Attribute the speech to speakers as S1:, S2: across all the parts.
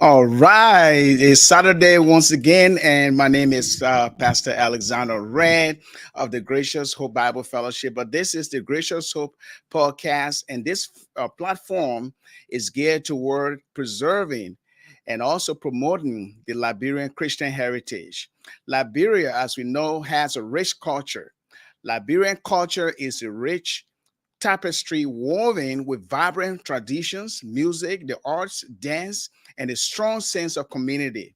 S1: All right, it's Saturday once again, and my name is Pastor Alexander Red of the Gracious Hope Bible Fellowship. But this is the Gracious Hope podcast, and this platform is geared toward preserving and also promoting the Liberian Christian heritage. Liberia, as we know, has a rich culture. Liberian culture is a rich tapestry woven with vibrant traditions, music, the arts, dance, and a strong sense of community.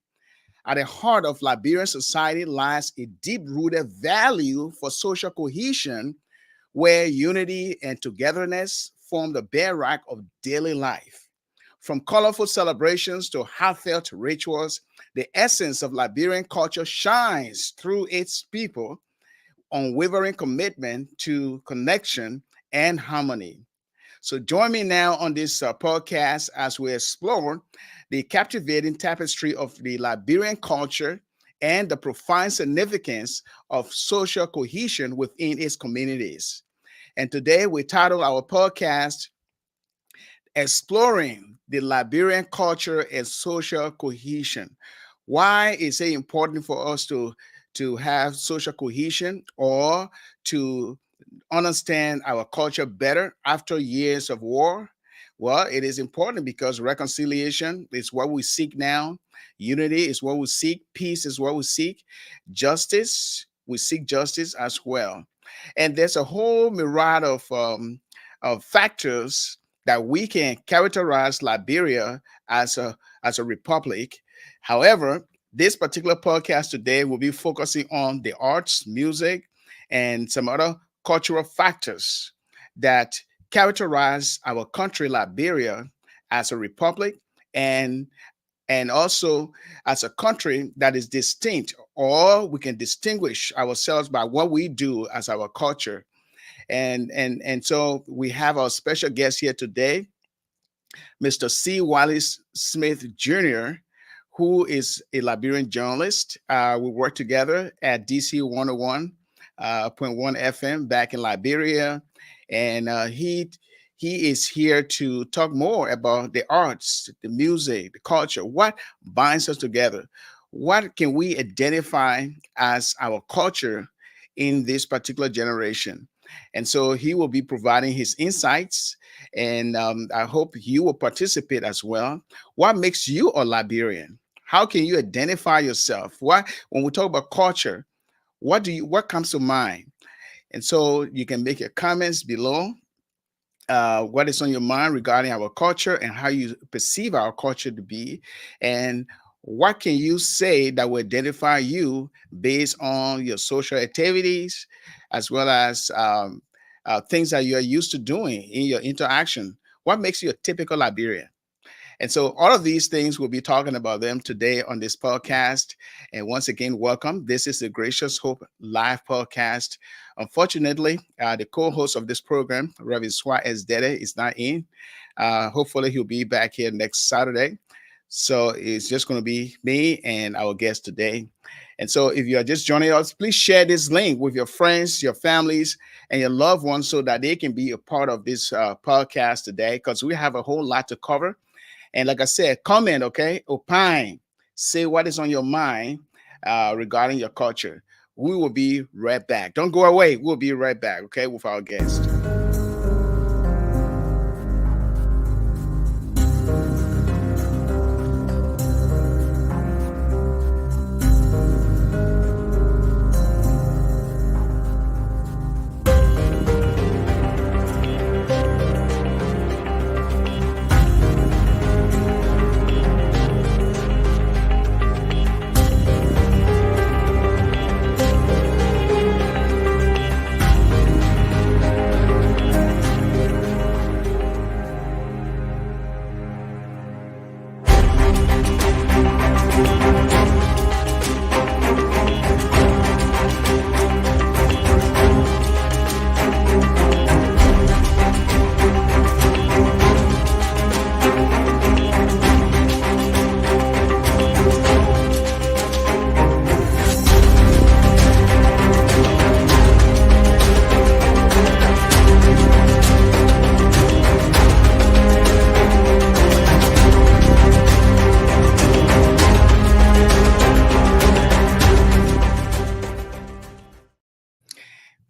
S1: At the heart of Liberian society lies a deep rooted value for social cohesion, where unity and togetherness form the bedrock of daily life. From colorful celebrations to heartfelt rituals, the essence of Liberian culture shines through its people unwavering commitment to connection and harmony. So join me now on this podcast as we explore the captivating tapestry of the Liberian culture and the profound significance of social cohesion within its communities. And today we title our podcast Exploring the Liberian Culture and Social Cohesion. Why is it important for us to have social cohesion or to understand our culture better after years of war? Well, it is important because reconciliation is what we seek now. Unity is what we seek. Peace is what we seek. Justice, we seek justice as well. And there's a whole myriad of factors that we can characterize Liberia as a republic. However, this particular podcast today will be focusing on the arts, music, and some other cultural factors that characterize our country, Liberia, as a republic and also as a country that is distinct, or we can distinguish ourselves by what we do as our culture. And so we have our special guest here today, Mr. C. Wallace Smith Jr., who is a Liberian journalist. We worked together at DC 101.1 FM back in Liberia, and he is here to talk more about the arts, the music, the culture, what binds us together, what can we identify as our culture in this particular generation. And so he will be providing his insights, and I hope you will participate as well. What makes you a Liberian? How can you identify yourself? When we talk about culture, what comes to mind? And so you can make your comments below. What is on your mind regarding our culture and how you perceive our culture to be, and what can you say that will identify you based on your social activities, as well as things that you're used to doing in your interaction? What makes you a typical Liberian? And so all of these things, we'll be talking about them today on this podcast. And once again, welcome. This is the Gracious Hope Live podcast. Unfortunately, the co-host of this program, Reverend Suah S. Deddeh, is not in. Hopefully, he'll be back here next Saturday. So it's just going to be me and our guest today. And so if you are just joining us, please share this link with your friends, your families, and your loved ones so that they can be a part of this podcast today, because we have a whole lot to cover. And like I said, comment, okay? Opine. Say what is on your mind regarding your culture. We will be right back. Don't go away. We'll be right back, okay, with our guest.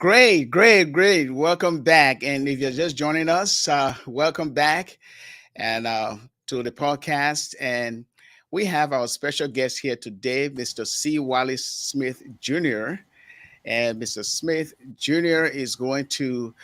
S1: Great, great, great. Welcome back. And if you're just joining us, welcome back and to the podcast. And we have our special guest here today, Mr. C. Wallace Smith Jr. And Mr. Smith Jr. is going to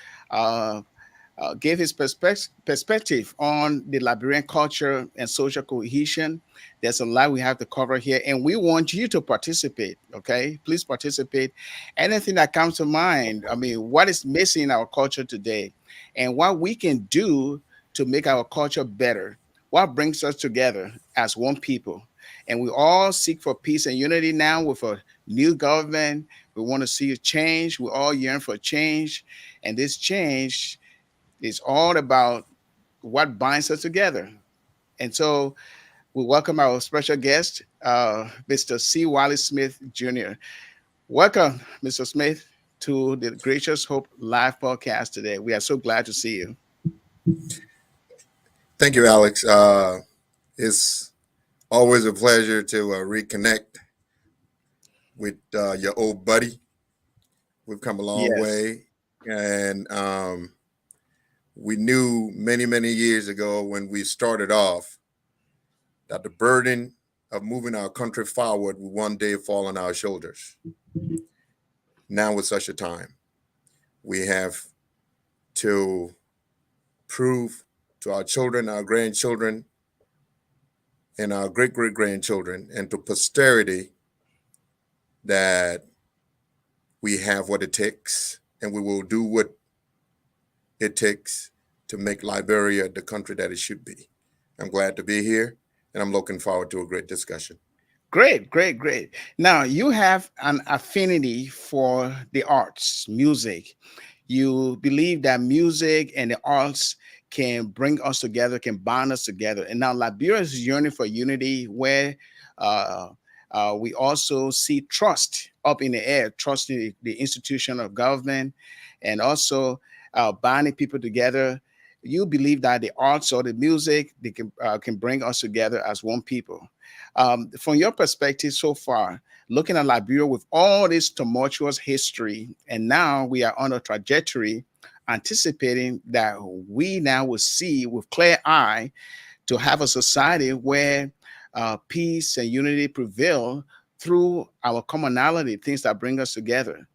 S1: uh, gave his perspective on the Liberian culture and social cohesion. There's a lot we have to cover here, and we want you to participate. Okay, please participate. Anything that comes to mind. I mean, what is missing in our culture today, and what we can do to make our culture better. What brings us together as one people, and we all seek for peace and unity now with a new government. We want to see a change. We all yearn for change, and this change is all about what binds us together. And so we welcome our special guest, Mr. C. Wallace Smith Jr. Welcome, Mr. Smith, to the Gracious Hope Live podcast today. We are so glad to see you.
S2: Thank you, Alex. It's always a pleasure to reconnect with your old buddy. We've come a long
S1: Yes.
S2: way, and we knew many, many years ago when we started off that the burden of moving our country forward would one day fall on our shoulders. Now is such a time. We have to prove to our children, our grandchildren, and our great great grandchildren, and to posterity that we have what it takes and we will do what it takes to make Liberia the country that it should be. I'm glad to be here and I'm looking forward to a great discussion.
S1: Great, great, great. Now, you have an affinity for the arts, music. You believe that music and the arts can bring us together, can bond us together. And now Liberia is yearning for unity where uh, we also see trust up in the air, trust in the institution of government, and also binding people together. You believe that the arts or the music they can bring us together as one people. From your perspective so far, looking at Liberia with all this tumultuous history, and now we are on a trajectory anticipating that we now will see with clear eye to have a society where peace and unity prevail through our commonality, things that bring us together.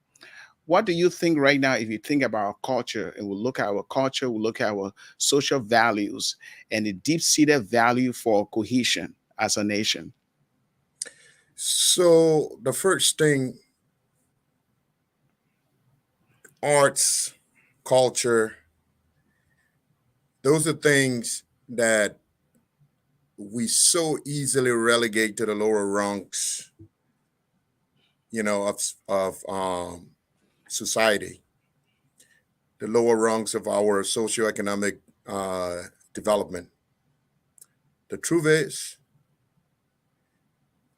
S1: What do you think right now if you think about our culture and we look at our culture, we look at our social values and the deep seated value for cohesion as a nation?
S2: So, the first thing, arts, culture, those are things that we so easily relegate to the lower ranks, of society, the lower rungs of our socioeconomic uh, development. The truth is,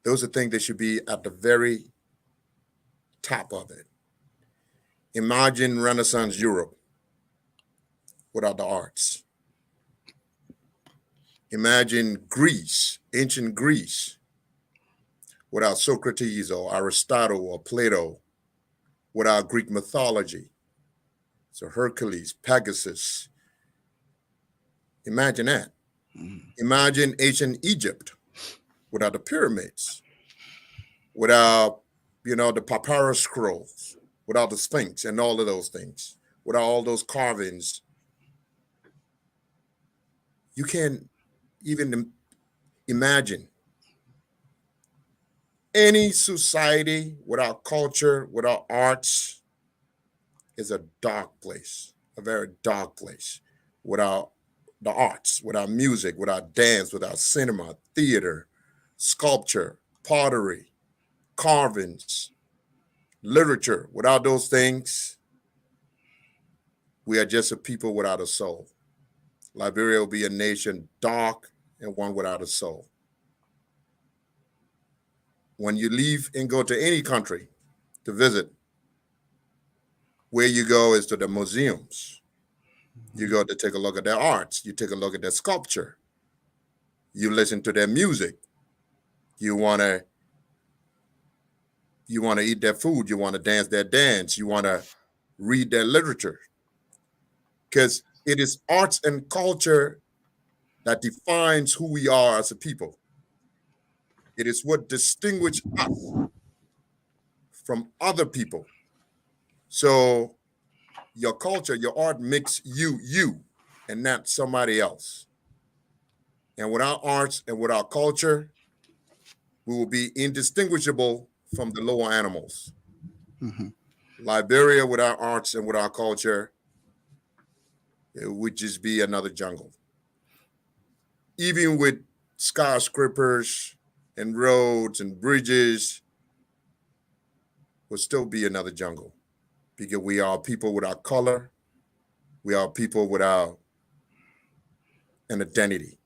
S2: those are things that should be at the very top of it. Imagine Renaissance Europe without the arts. Imagine Greece, ancient Greece, without Socrates or Aristotle or Plato, without Greek mythology. So Hercules, Pegasus. Imagine that.
S1: Mhm.
S2: Imagine ancient Egypt without the pyramids, without, the papyrus scrolls, without the Sphinx and all of those things, without all those carvings. You can't even imagine any society without culture, without arts, is a dark place, a very dark place. Without the arts, without music, without dance, without cinema, theater, sculpture, pottery, carvings, literature, without those things, we are just a people without a soul. Liberia will be a nation dark and one without a soul. When you leave and go to any country to visit, where you go is to the museums. You go to take a look at their arts. You take a look at their sculpture. You listen to their music. You wanna you wanna eat their food. You wanna dance their dance. You wanna read their literature, because it is arts and culture that defines who we are as a people. It is what distinguishes us from other people. So your culture, your art makes you, and not somebody else. And without arts and without culture, we will be indistinguishable from the lower animals.
S1: Mhm.
S2: Liberia without arts and without culture, it would just be another jungle. Even with skyscrapers and roads and bridges, will still be another jungle, because we are people without color. We are people without an identity.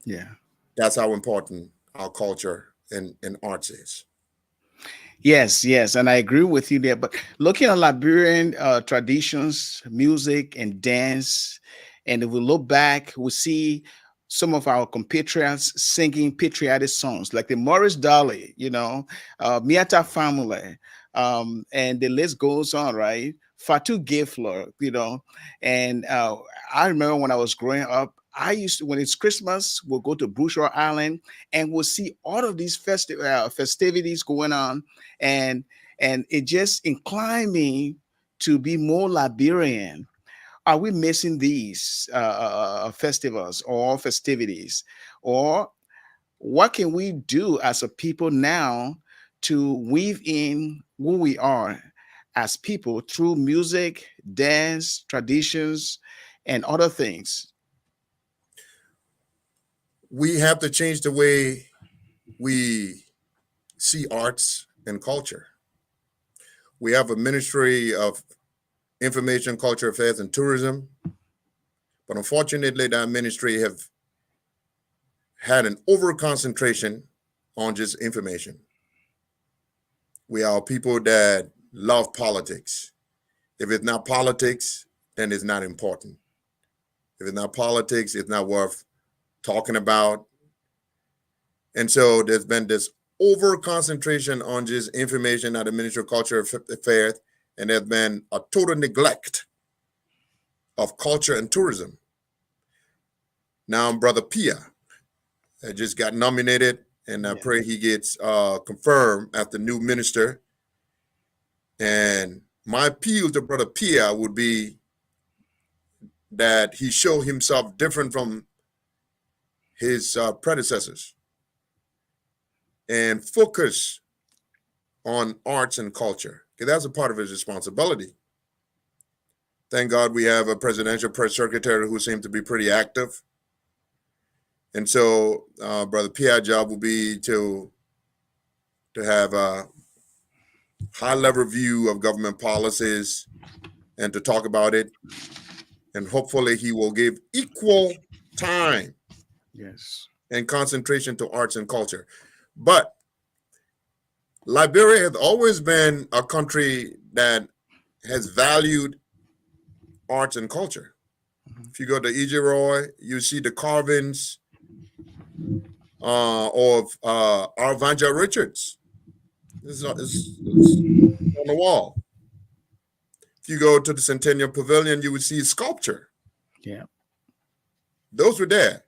S1: Yeah.
S2: That's how important our culture and arts is.
S1: Yes, yes, and I agree with you there. But looking at Liberian traditions, music, and dance, and if we look back, we see some of our compatriots singing patriotic songs, like the Morris Dolly, Miata family, and the list goes on, right? Fatu Gifler, and I remember when I was growing up. I used to, when it's Christmas, we'll go to Brushore Island and we'll see all of these festivities going on, and it just inclined me to be more Liberian. Are we missing these festivals or festivities, or what can we do as a people now to weave in who we are as people through music, dance, traditions, and other things?
S2: We have to change the way we see arts and culture. We have a Ministry of Information, Culture Affairs, and Tourism, but unfortunately, that ministry have had an over concentration on just information. We are people that love politics. If it's not politics, then it's not important. If it's not politics, it's not worth talking about. And so there's been this over concentration on just information at the Ministry of Culture Affairs, and there's been a total neglect of culture and tourism. Now, Brother Pia just got nominated, and I pray he gets confirmed as the new minister. And my appeal to Brother Pia would be that he show himself different from his predecessors and focus on arts and culture, because that's a part of his responsibility. Thank God we have a presidential press secretary who seems to be pretty active. And so Brother Pia's job will be to have a high-level view of government policies and to talk about it. And hopefully he will give equal time and concentration to arts and culture. But Liberia has always been a country that has valued arts and culture. If you go to Ijeroy, you see the carvings of Arvanja Richards. It's on the wall. If you go to the Centennial Pavilion, you would see sculpture.
S1: Yeah.
S2: Those were there.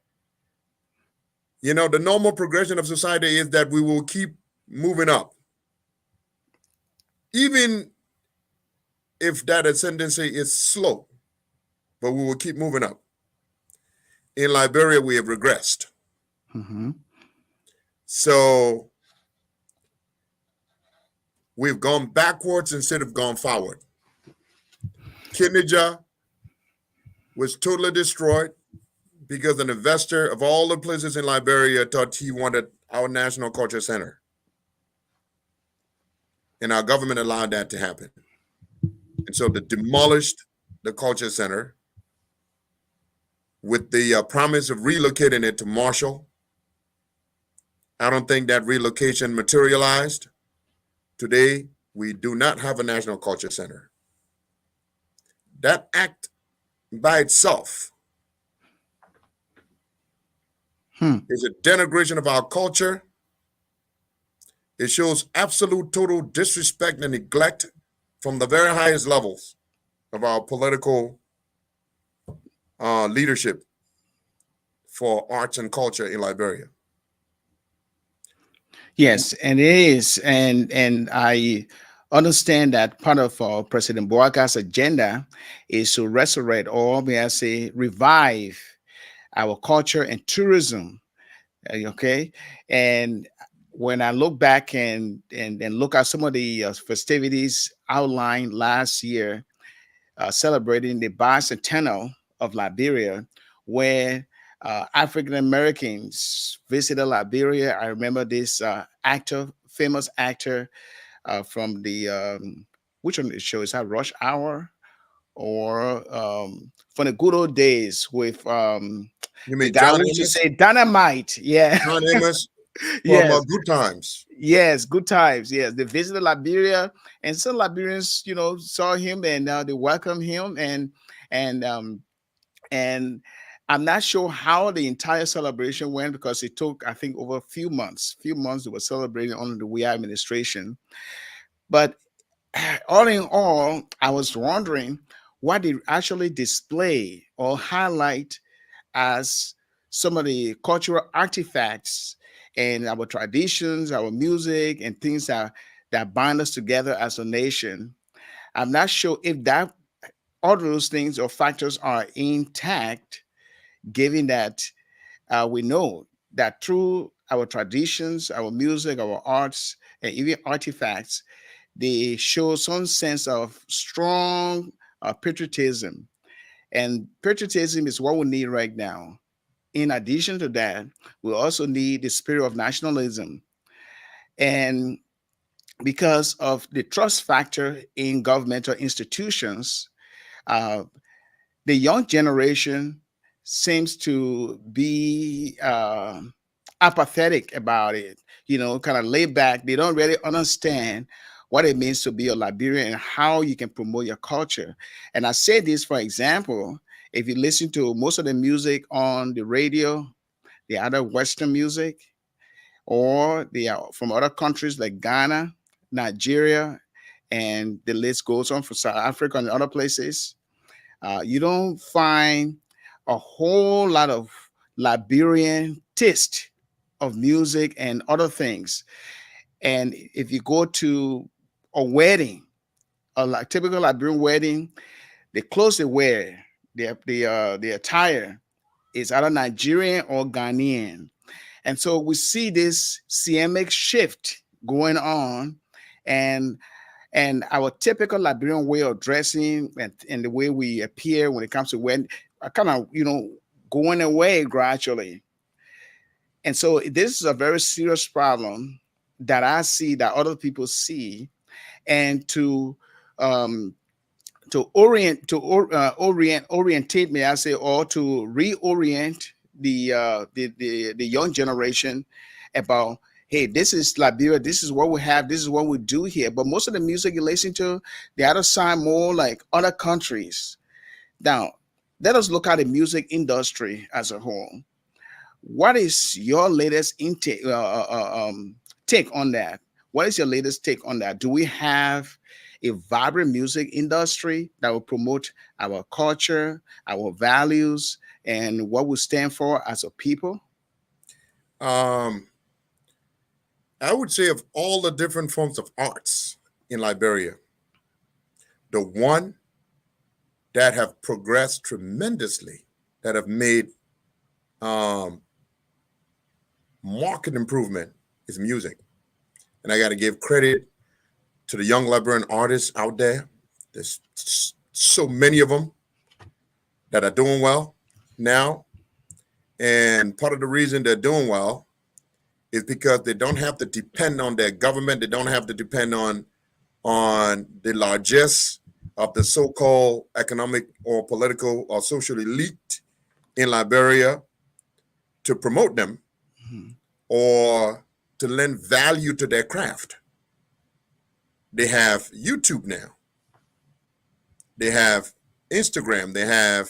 S2: The normal progression of society is that we will keep moving up. Even if that ascendancy is slow, but we will keep moving up. In Liberia, we have regressed.
S1: Mm-hmm.
S2: So we've gone backwards instead of gone forward. Kinija was totally destroyed because an investor of all the places in Liberia thought he wanted our National Culture Center. And our government allowed that to happen. And so they demolished the Culture Center with the promise of relocating it to Marshall. I don't think that relocation materialized. Today, we do not have a National Culture Center. That act by itself is a denigration of our culture. It shows absolute total disrespect and neglect from the very highest levels of our political leadership for arts and culture in Liberia.
S1: Yes, and it is, and I understand that part of President Boaka's agenda is to resurrect, or may I say, revive our culture and tourism. Okay, and when I look back and look at some of the festivities outlined last year, celebrating the bicentennial of Liberia, where African Americans visited Liberia. I remember this actor, famous actor from the which one of the show is that Rush Hour or from the good old days with
S2: You
S1: the
S2: mean
S1: guy
S2: John
S1: who used to
S2: Amos?
S1: say dynamite. Yeah,
S2: John Amos from
S1: yes,
S2: Good Times.
S1: yes, good times. Yes, they visited Liberia, and some Liberians, saw him and they welcomed him, and and I'm not sure how the entire celebration went because it took, I think, over a few months. Few months they were celebrating under the WIA administration. But all in all, I was wondering what they actually display or highlight as some of the cultural artifacts and our traditions, our music, and things that bind us together as a nation. I'm not sure if that all of those things or factors are intact, given that we know that through our traditions, our music, our arts, and even artifacts, they show some sense of strong patriotism. And patriotism is what we need right now. In addition to that, we also need the spirit of nationalism. And because of the trust factor in governmental institutions, uh, the young generation seems to be apathetic about it, kind of laid back. They don't really understand what it means to be a Liberian and how you can promote your culture. And I say this, for example, if you listen to most of the music on the radio, the other Western music, or they are from other countries like Ghana, Nigeria, and the list goes on for South Africa and other places, you don't find a whole lot of Liberian taste of music and other things. And if you go to a wedding, typical Liberian wedding, the clothes they wear, the attire is either Nigerian or Ghanaian. And so we see this CMX shift going on, and our typical Liberian way of dressing and the way we appear when it comes to when are kind of going away gradually. And so this is a very serious problem that I see that other people see, and um, orientate me, I say, or to reorient the young generation about, hey, this is Liberia, this is what we have, this is what we do here. But most of the music you listen to, the other side more like other countries. Now, let us look at the music industry as a whole. What is your latest intake take on that? What is your latest take on that? Do we have a vibrant music industry that will promote our culture, our values, and what we stand for as a people?
S2: Um, I would say of all the different forms of arts in Liberia, the one that have progressed tremendously, that have made um, market improvement is music. And I got to give credit to the young Liberian artists out there. There's so many of them that are doing well now. And part of the reason they're doing well is because they don't have to depend on their government. They don't have to depend on the largesse of the so-called economic or political or social elite in Liberia to promote them or to lend value to their craft. They have YouTube now. They have Instagram. They have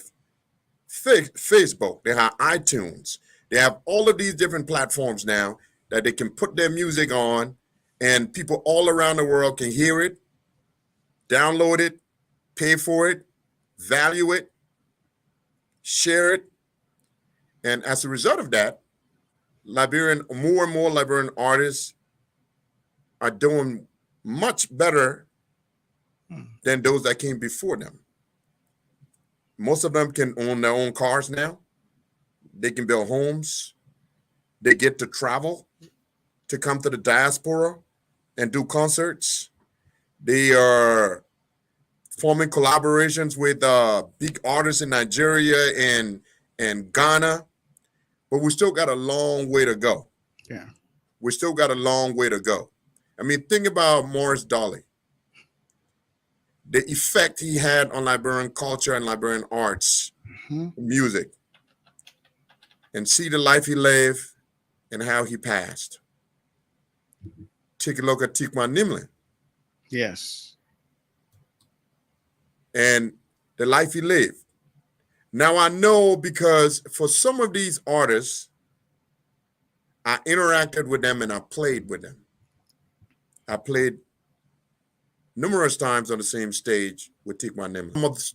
S2: Facebook. They have iTunes. They have all of these different platforms now that they can put their music on, and people all around the world can hear it, download it, pay for it, value it, share it, and as a result of that, more and more Liberian artists are doing much better than those that came before them. Most of them can own their own cars now. They can build homes. They get to travel to come to the diaspora and do concerts. They are forming collaborations with big artists in Nigeria and Ghana. But we still got a long way to go.
S1: Yeah.
S2: We still got a long way to go. I mean, think about Morris Dolly. The effect he had on Liberian culture and Liberian arts, music, and see the life he lived and how he passed. Take a look at Tikman Nimlin
S1: Yes.
S2: and the life he lived. Now I know because for some of these artists, I interacted with them and I played with them. I played numerous times on the same stage with Tikman Nimlin.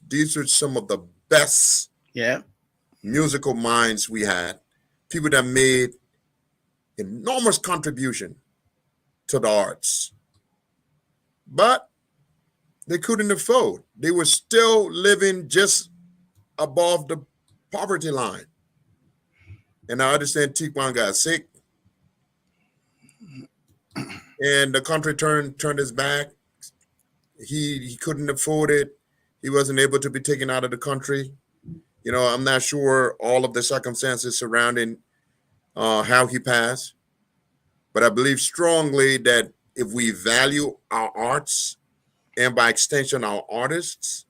S2: These are some of the best musical minds we had. People that made enormous contribution to the arts. But they couldn't afford. They were still living just above the poverty line. And I understand Tikman got sick. And the country turned his back. He couldn't afford it. He wasn't able to be taken out of the country. You know, I'm not sure all of the circumstances surrounding how he passed. But I believe strongly that if we value our arts and by extension our artists,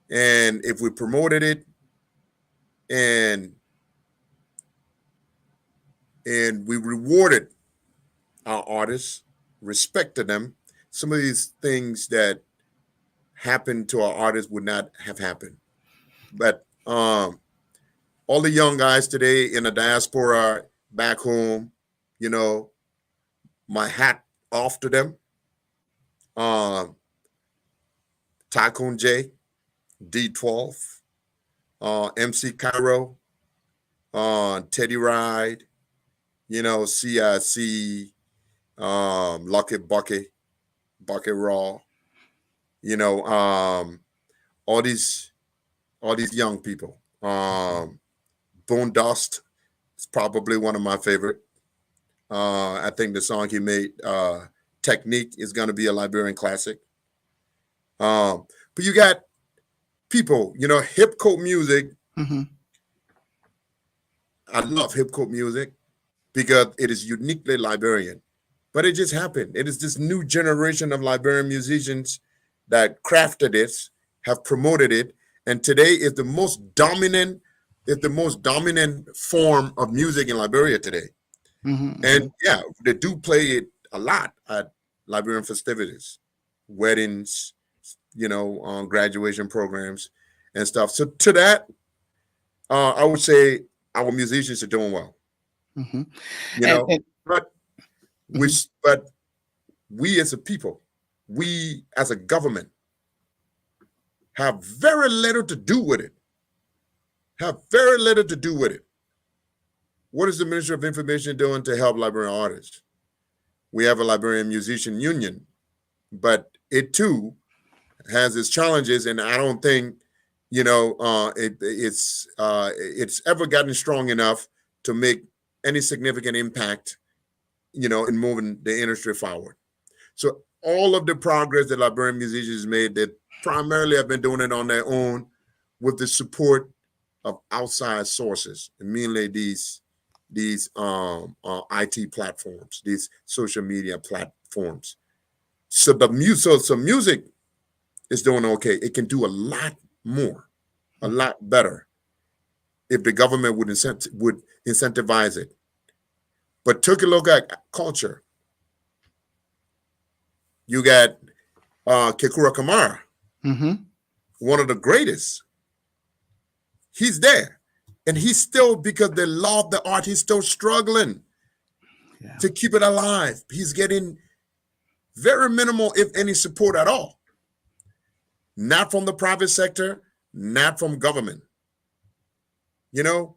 S2: and if we promoted it and we rewarded our artists, respected them, some of these things that happened to our artists would not have happened. But all the young guys today in the diaspora back home, you know, my hat off to them. Tycoon J, D12, MC Cairo, Teddy Ride, you know, CIC, Lucky Bucket Raw, you know, all these young people. Bone Dust is probably one of my favorite. I think the song he made, Technique, is going to be a Liberian classic. But you got people, you know, hip hop music. I love hip hop music because it is uniquely Liberian. But it just happened. It is this new generation of Liberian musicians that crafted it, have promoted it, and today is the most dominant form of music in Liberia today. And yeah, they do play it a lot at Liberian festivities, weddings, you know, graduation programs and stuff. So to that, I would say our musicians are doing well. You know, but we as a people, we as a government have very little to do with it. What is the Ministry of Information doing to help Liberian artists? We have a Liberian Musician Union, but it too has its challenges, and I don't think, you know, it's ever gotten strong enough to make any significant impact, you know, in moving the industry forward. So all of the progress that Liberian musicians made, that primarily have been doing it on their own with the support of outside sources, and mainly these IT platforms, these social media platforms. So music is doing okay. It can do a lot more, a lot better if the government would incentivize it. But took a look at culture. You got Kekura Kamara, one of the greatest. He's there. And he's still, because they love the art, he's still struggling to keep it alive. He's getting very minimal, if any, support at all. not from the private sector, not from government. You know,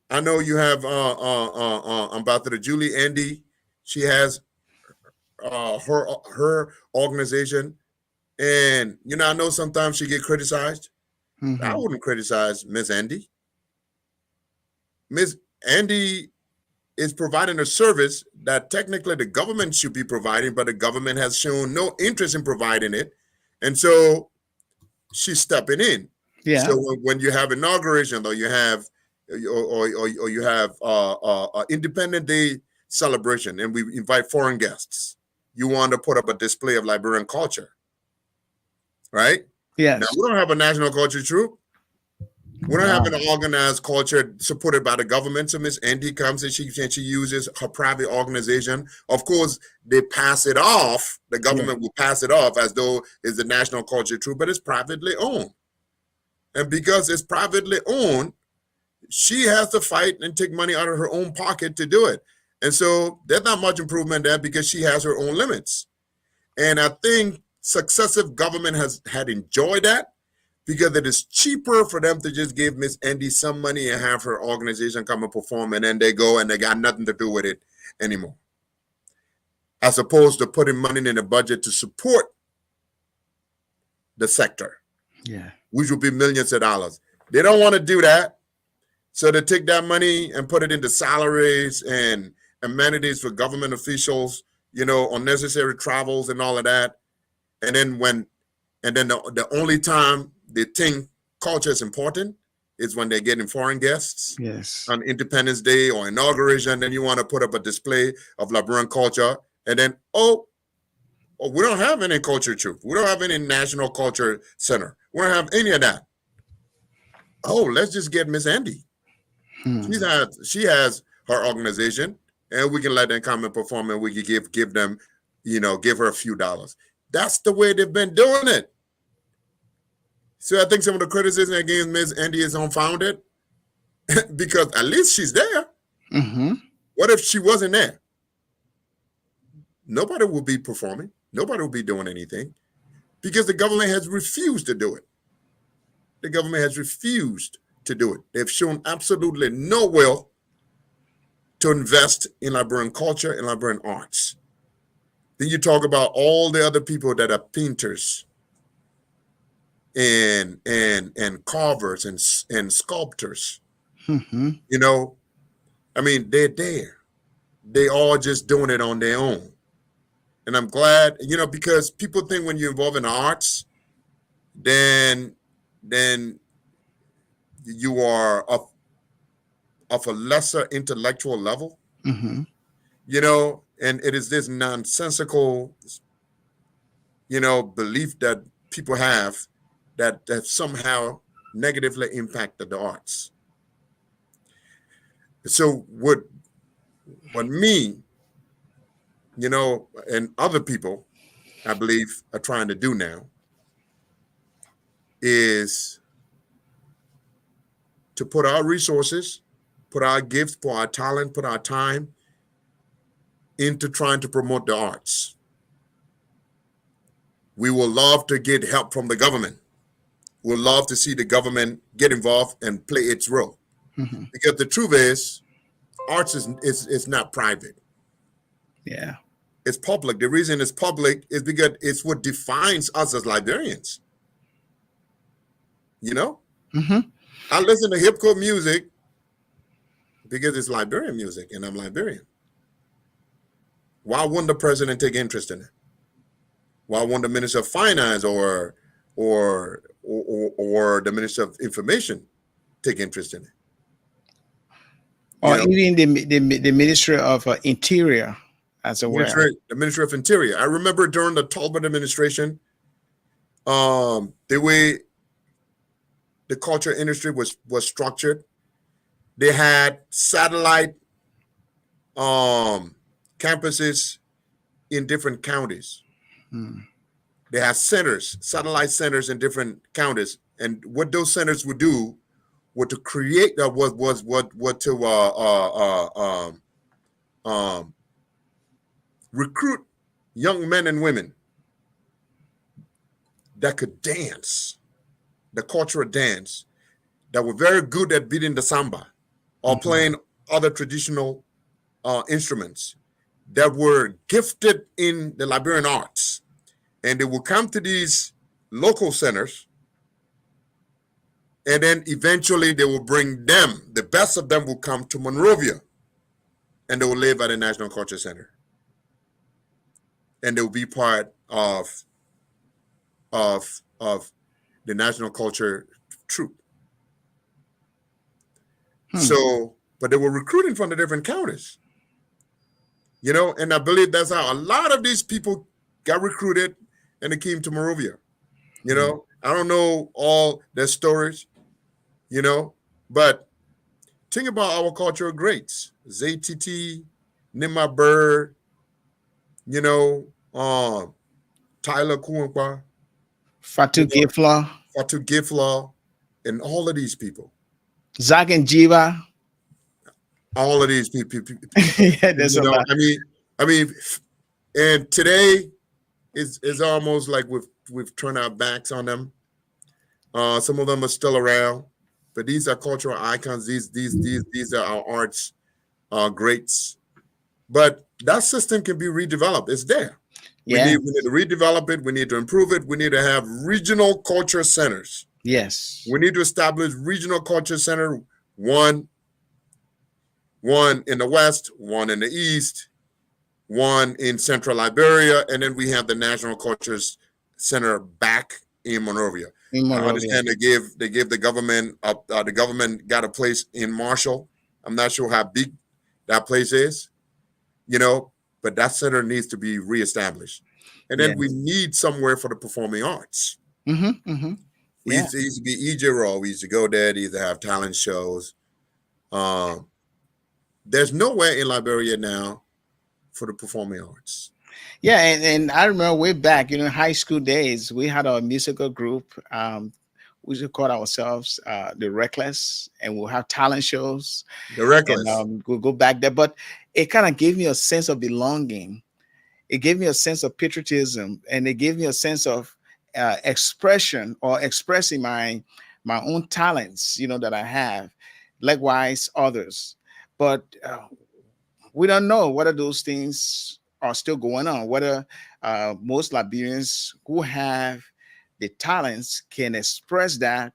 S2: I know you have Ambassador Julie Andy. She has her organization, and I know sometimes she get criticized. I wouldn't criticize Miss Andy. Miss Andy is providing a service that technically the government should be providing, but the government has shown no interest in providing it, and so she's stepping in.
S1: Yeah.
S2: So when you have inauguration, or you have or you have Independence Day celebration, and we invite foreign guests, you want to put up a display of Liberian culture, right?
S1: Yes.
S2: Now, we don't have a national culture troupe. We don't have an organized culture supported by the government. So Miss Andy comes and she uses her private organization. Of course, they pass it off. The government will pass it off as though it's the national culture troupe, but it's privately owned. And because it's privately owned, she has to fight and take money out of her own pocket to do it. And so there's not much improvement there because she has her own limits. And I think successive government had enjoyed that, because it is cheaper for them to just give Miss Andy some money and have her organization come and perform, and then they go and they got nothing to do with it anymore. As opposed to putting money in the budget to support the sector, which would be millions of dollars. They don't want to do that. So they take that money and put it into salaries and amenities for government officials, unnecessary travels and all of that. And then the only time they think culture is important is when they're getting foreign guests on Independence Day or inauguration. Then you want to put up a display of Liberian culture, and then we don't have any culture troupe. We don't have any national culture center. We don't have any of that. Oh, let's just get Miss Andy. She has her organization, and we can let them come and perform, and we can give them, give her a few dollars. That's the way they've been doing it. So I think some of the criticism against Ms. Andy is unfounded because at least she's there. What if she wasn't there? Nobody will be performing. Nobody will be doing anything because the government has refused to do it. The government has refused to do it. They've shown absolutely no will to invest in Liberian culture and Liberian arts. Then you talk about all the other people that are painters and carvers and sculptors. I mean, they're there. They all just doing it on their own. And I'm glad, because people think when you're involved in the arts, then you are of a lesser intellectual level, and it is this nonsensical, belief that people have that somehow negatively impacted the arts. So what me, and other people, I believe, are trying to do now is to put our resources, put our gifts, put our talent, put our time into trying to promote the arts. We will love to get help from the government. We'll love to see the government get involved and play its role. Because the truth is, arts is not private.
S1: Yeah.
S2: It's public. The reason it's public is because it's what defines us as Liberians. I listen to hip hop music because it's Liberian music and I'm Liberian. Why wouldn't the president take interest in it? Why wouldn't the Minister of Finance or the Minister of Information take interest in it?
S1: Or even the Ministry of Interior as well.
S2: The Ministry of Interior. I remember during the Talbot administration, the way the culture industry was structured, they had satellite campuses in different counties. They had satellite centers in different counties, and what those centers would do was to create recruit young men and women that could dance, the cultural dance, that were very good at beating the samba or
S1: Mhm.
S2: playing other traditional instruments, that were gifted in the Liberian arts. And they will come to these local centers, and then eventually they will bring them, the best of them will come to Monrovia, and they will live at the National Culture Center. And they will be part of the National Culture Troupe.
S1: Hmm.
S2: So, but they were recruiting from the different counties, and I believe that's how a lot of these people got recruited and they came to Monrovia. I don't know all their stories, but think about our cultural greats, ZTT, Nima Bird, you know, um, Tyler Kunkwa,
S1: Fatu Gifla,
S2: Fatu Giflaw, and all of these people.
S1: Zach and Jiva.
S2: All of these people,
S1: Yeah, there's a lot.
S2: I mean, and today is almost like we've turned our backs on them. Some of them are still around, but these are cultural icons. These are our arts greats. But that system can be redeveloped. It's there.
S1: Yeah.
S2: We need to redevelop it. We need to improve it. We need to have regional culture centers.
S1: Yes.
S2: We need to establish regional culture center, one in the west, one in the east, one in central Liberia, and then we have the National Culture Center back in Monrovia.
S1: In
S2: I
S1: Monrovia.
S2: understand they give the government the government got a place in Marshall. I'm not sure how big that place is, but that center needs to be reestablished. And then we
S1: Yes.
S2: need somewhere for the performing arts.
S1: Mm-hmm. Mm-hmm.
S2: We
S1: Yeah.
S2: used to be EJ Raw. We used to go there to either have talent shows. Um, there's nowhere in Liberia now for the performing arts.
S1: Yeah, and I remember way back, high school days, we had a musical group. We used to call ourselves the Reckless, and we'll have talent shows,
S2: The
S1: and
S2: reckless.
S1: we'll go back there. But it kind of gave me a sense of belonging. It gave me a sense of patriotism, and it gave me a sense of expression or expressing my own talents, that I have. Likewise, others. But we don't know whether those things are still going on, whether most Liberians who have the talents can express that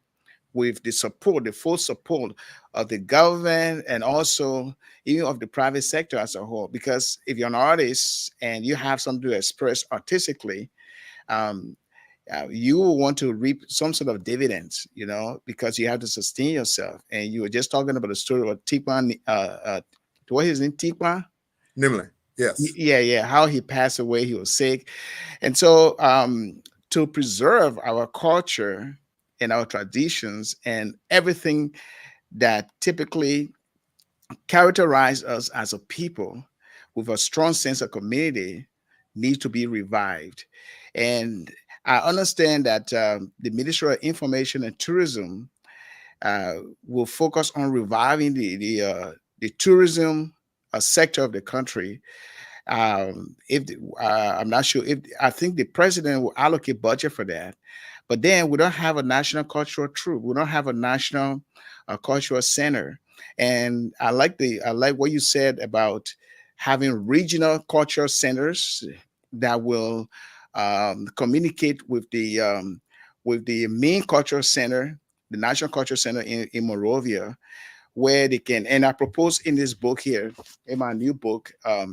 S1: with the support, the full support of the government and also even of the private sector as a whole. Because if you're an artist and you have something to express artistically, um, you will want to reap some sort of dividends, because you have to sustain yourself. And you were just talking about the story of Tikwa, what is his name, Tikwa?
S2: Nimley. Yes.
S1: Yeah, yeah, how he passed away, he was sick. And so to preserve our culture and our traditions and everything that typically characterize us as a people with a strong sense of community needs to be revived. And I understand that the Ministry of Information and Tourism uh, will focus on reviving the tourism sector of the country. If I'm not sure if I think the president will allocate budget for that, but then we don't have a national cultural troupe. We don't have a national cultural center. And I like what you said about having regional cultural centers that will communicate with the main cultural center, the National Cultural Center in Monrovia, where they can. And I propose in this book here, in my new book, uh,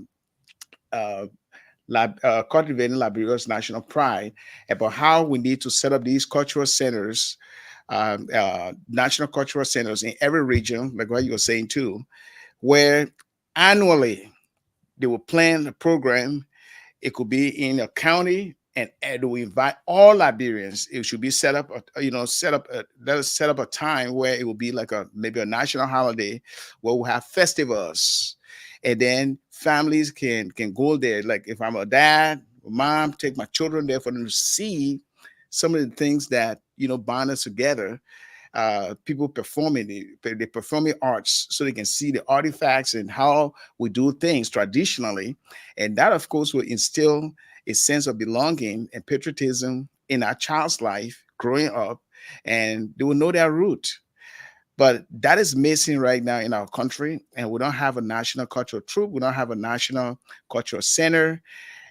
S1: cultivating Liberia's national pride, about how we need to set up these cultural centers, national cultural centers in every region, like what you were saying too, where annually they will plan a program. It could be in a county, and they will invite all Liberians. It should be set up, let us set up a time where it will be like maybe a national holiday where we'll have festivals, and then families can go there. Like if I'm a dad, mom, take my children there for them to see some of the things that bind us together, people performing the performing arts, so they can see the artifacts and how we do things traditionally. And that, of course, will instill a sense of belonging and patriotism in our child's life growing up, and they will know their root. But that is missing right now in our country, and we don't have a national cultural troop. We don't have a national cultural center,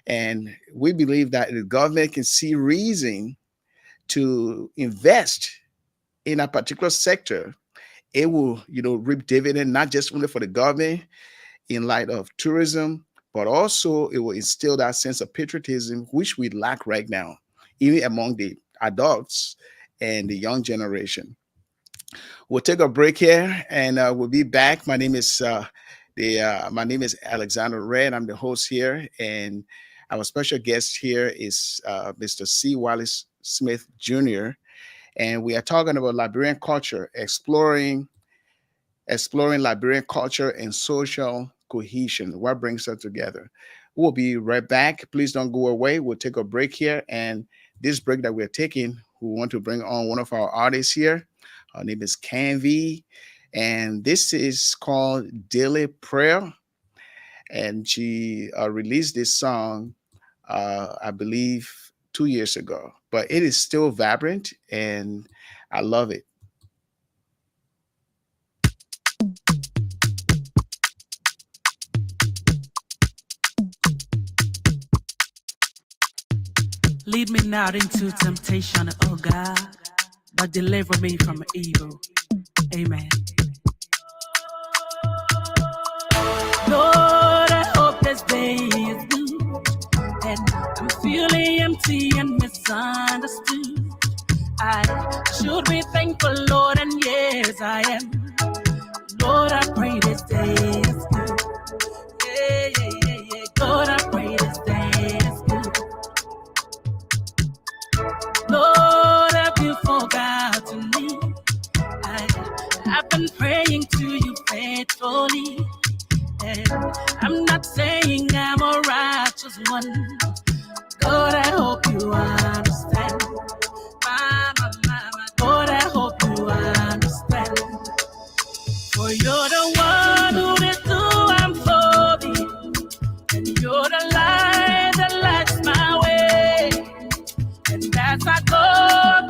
S1: and we believe that the government can see reason to invest in a particular sector. It will, reap dividend not just only for the government in light of tourism, but also it will instill that sense of patriotism which we lack right now, even among the adults and the young generation. We'll take a break here, and we'll be back. My name is Alexander Red. I'm the host here, and our special guest here is Mr. C. Wallace Smith Jr. And we are talking about Liberian culture, exploring Liberian culture and social cohesion. What brings us together? We'll be right back. Please don't go away. We'll take a break here, and this break that we're taking, we want to bring on one of our artists here. Her name is Canvey, and this is called Daily Prayer. And she released this song, I believe, 2 years ago. But it is still vibrant, and I love it.
S3: Lead me not into temptation, oh God, but deliver me from evil. Amen. Lord, I hope this day is good, and I'm feeling empty and misunderstood. I should be thankful, Lord, and yes, I am. Lord, I pray this day is good. Yeah, yeah, yeah, yeah. Lord, I pray this day is good. Lord, have you forgotten me? I've been praying to you faithfully, and I'm not saying I'm a righteous one. Lord, I hope you understand. Lord, I hope you understand. For you're the one who did do I'm for me, and you're the light that lights my way. And as I go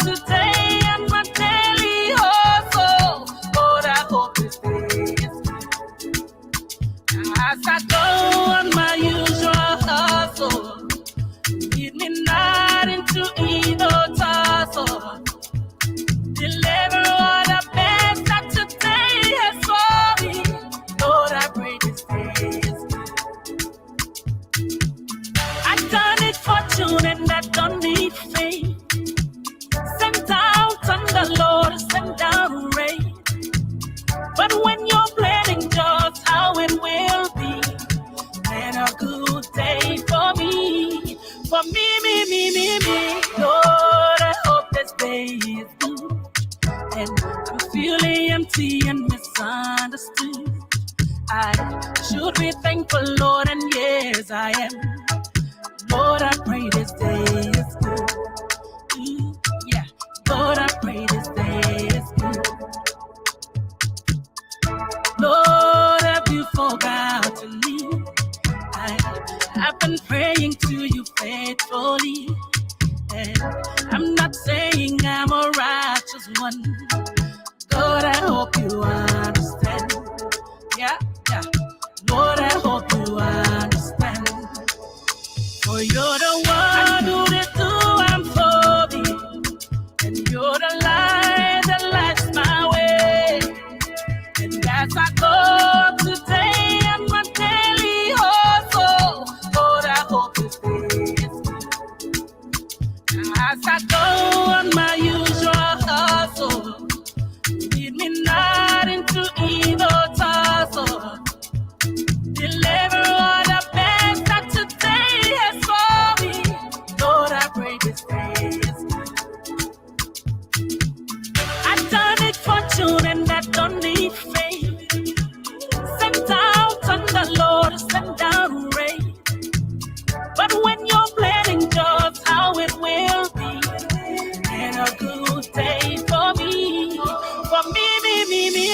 S3: today and my daily hustle, Lord, I hope this day is good. As I go on my usual hustle, lead me not into either tussle. Deliver all the best that today has for me. Lord, I pray this day is good. I don't need fortune and I don't need fame. Send down thunder, Lord, send down rain. But when you're planning just how it will be, then a good day for me. For me. Lord, I hope this day is good, and I'm feeling empty and misunderstood. I should be thankful, Lord, and yes, I am. Lord, I pray this day is good. Yeah, Lord, I pray this day is good. Lord, have you forgotten me? I've been praying to you faithfully, and I'm not saying I'm a righteous one. Lord, I hope you understand. Yeah. Lord, I hope you understand. For you're the one who did do I'm for me, and you're the light that lights my way. And as I go today and my daily hustle, Lord, I hope this day is good. As I go on my usual hustle, lead me not into either tussle. Deliver all the best that today has for me. Lord, I pray this day is good. I don't need fortune and I don't need fame. Send down thunder, Lord, send down rain. But when you're planning just how it will be, and a good day for me. For me.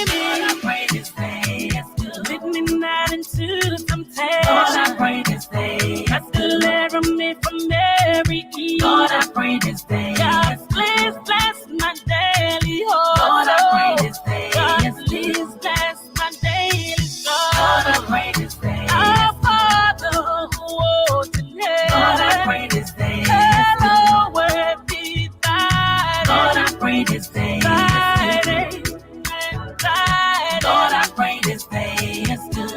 S3: Lord, I pray this day is good. Lead me not into temptation. Lord, I pray this day is good. Deliver me from every evil. Lord, I pray this day Lord, I pray this day. Lighting, lighting. Lord, I pray this day is good.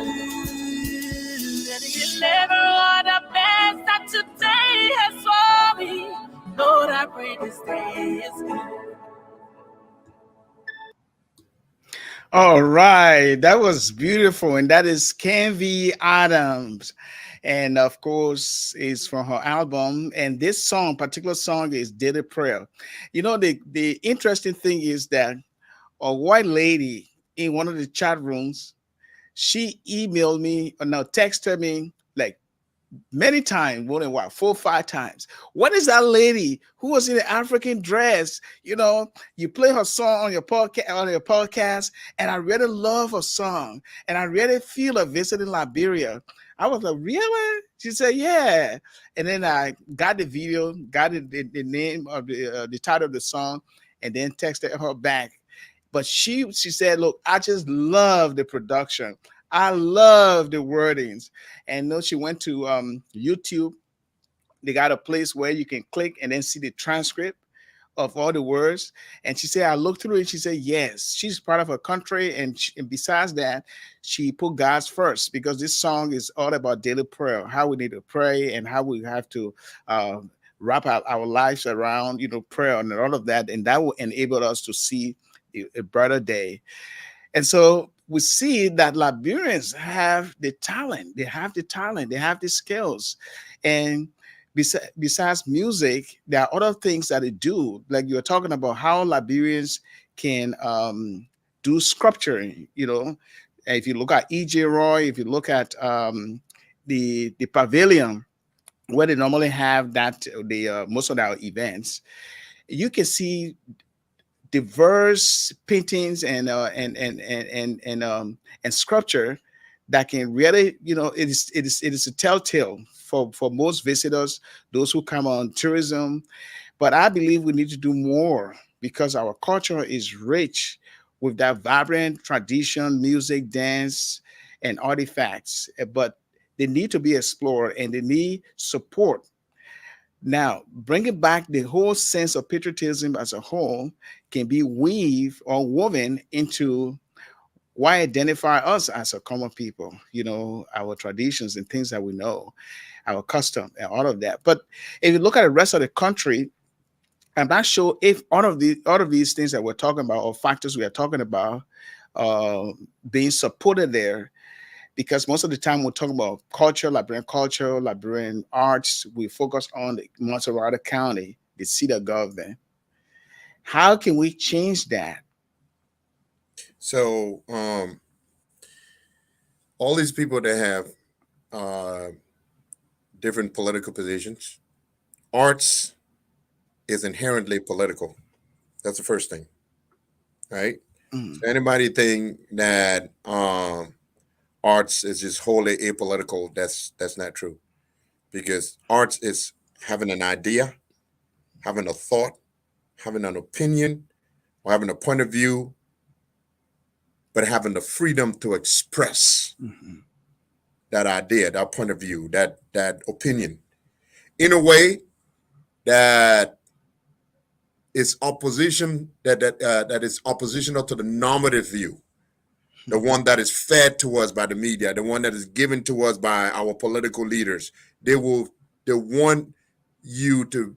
S3: That He deliver all the best that today has for me. Lord, I pray this day is good.
S1: All right, that was beautiful, and that is Kenvi Adams, and of course, it's from her album. And this song, particular song, is "Daily Prayer." You know, the interesting thing is that a white lady in one of the chat rooms, she emailed me or no, texted me like many times, more than what, 4 or 5 times. What is that lady who was in the African dress? You know, you play her song on your podcast, and I really love her song, and I really feel a visit in Liberia. I was like, really? She said, yeah. And then I got the video, got the name of the title of the song, and then texted her back. But she said, look, I just love the production. I love the wordings. And then she went to YouTube. They got a place where you can click and then see the transcript of all the words. And she said, I looked through it. She said, yes, she's part of her country. And besides that, she put God's first, because this song is all about daily prayer, how we need to pray and how we have to wrap our lives around, prayer and all of that. And that will enable us to see a brighter day. And so we see that Liberians have the talent, they have the skills. And besides music, there are other things that they do. Like you're talking about how Liberians can do sculpturing, If you look at E.J. Roy, if you look at the pavilion where they normally have that, the most of our events, you can see diverse paintings and sculpture that can really, it is a telltale for most visitors, those who come on tourism. But I believe we need to do more, because our culture is rich with that vibrant tradition, music, dance, and artifacts. But they need to be explored, and they need support. Now, bringing back the whole sense of patriotism as a whole can be weaved or woven into why identify us as a common people, our traditions and things that we know, our custom and all of that. But if you look at the rest of the country, I'm not sure if all of these things that we're talking about, or factors we are talking about, being supported there. Because most of the time we're talking about culture, Liberian arts, we focus on the Montserrat County, the seat of government. How can we change that?
S2: So all these people that have different political positions, arts is inherently political. That's the first thing, right?
S1: Mm.
S2: So anybody think that arts is just wholly apolitical, that's not true. Because arts is having an idea, having a thought, having an opinion, or having a point of view, but having the freedom to express that idea, that point of view, that opinion, in a way that is opposition, that is oppositional to the normative view, the one that is fed to us by the media, the one that is given to us by our political leaders. They want you to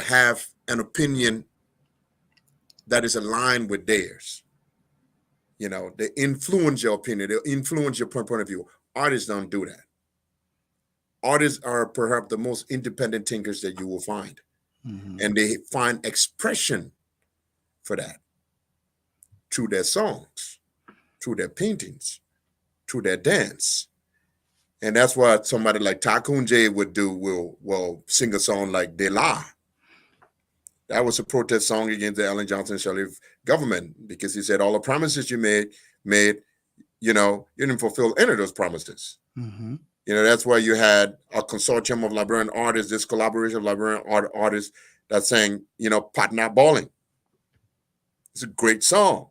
S2: have an opinion that is aligned with theirs. They influence your opinion, they influence your point of view. Artists don't do that. Artists are perhaps the most independent thinkers that you will find. And they find expression for that through their songs, through their paintings, through their dance. And that's what somebody like Tycoon J would do, will sing a song like Deddeh. That was a protest song against the Ellen Johnson Sirleaf government, because he said all the promises you made, you didn't fulfill any of those promises. That's why you had a consortium of Liberian artists, this collaboration of Liberian artists that sang, Pot Not Balling. It's a great song,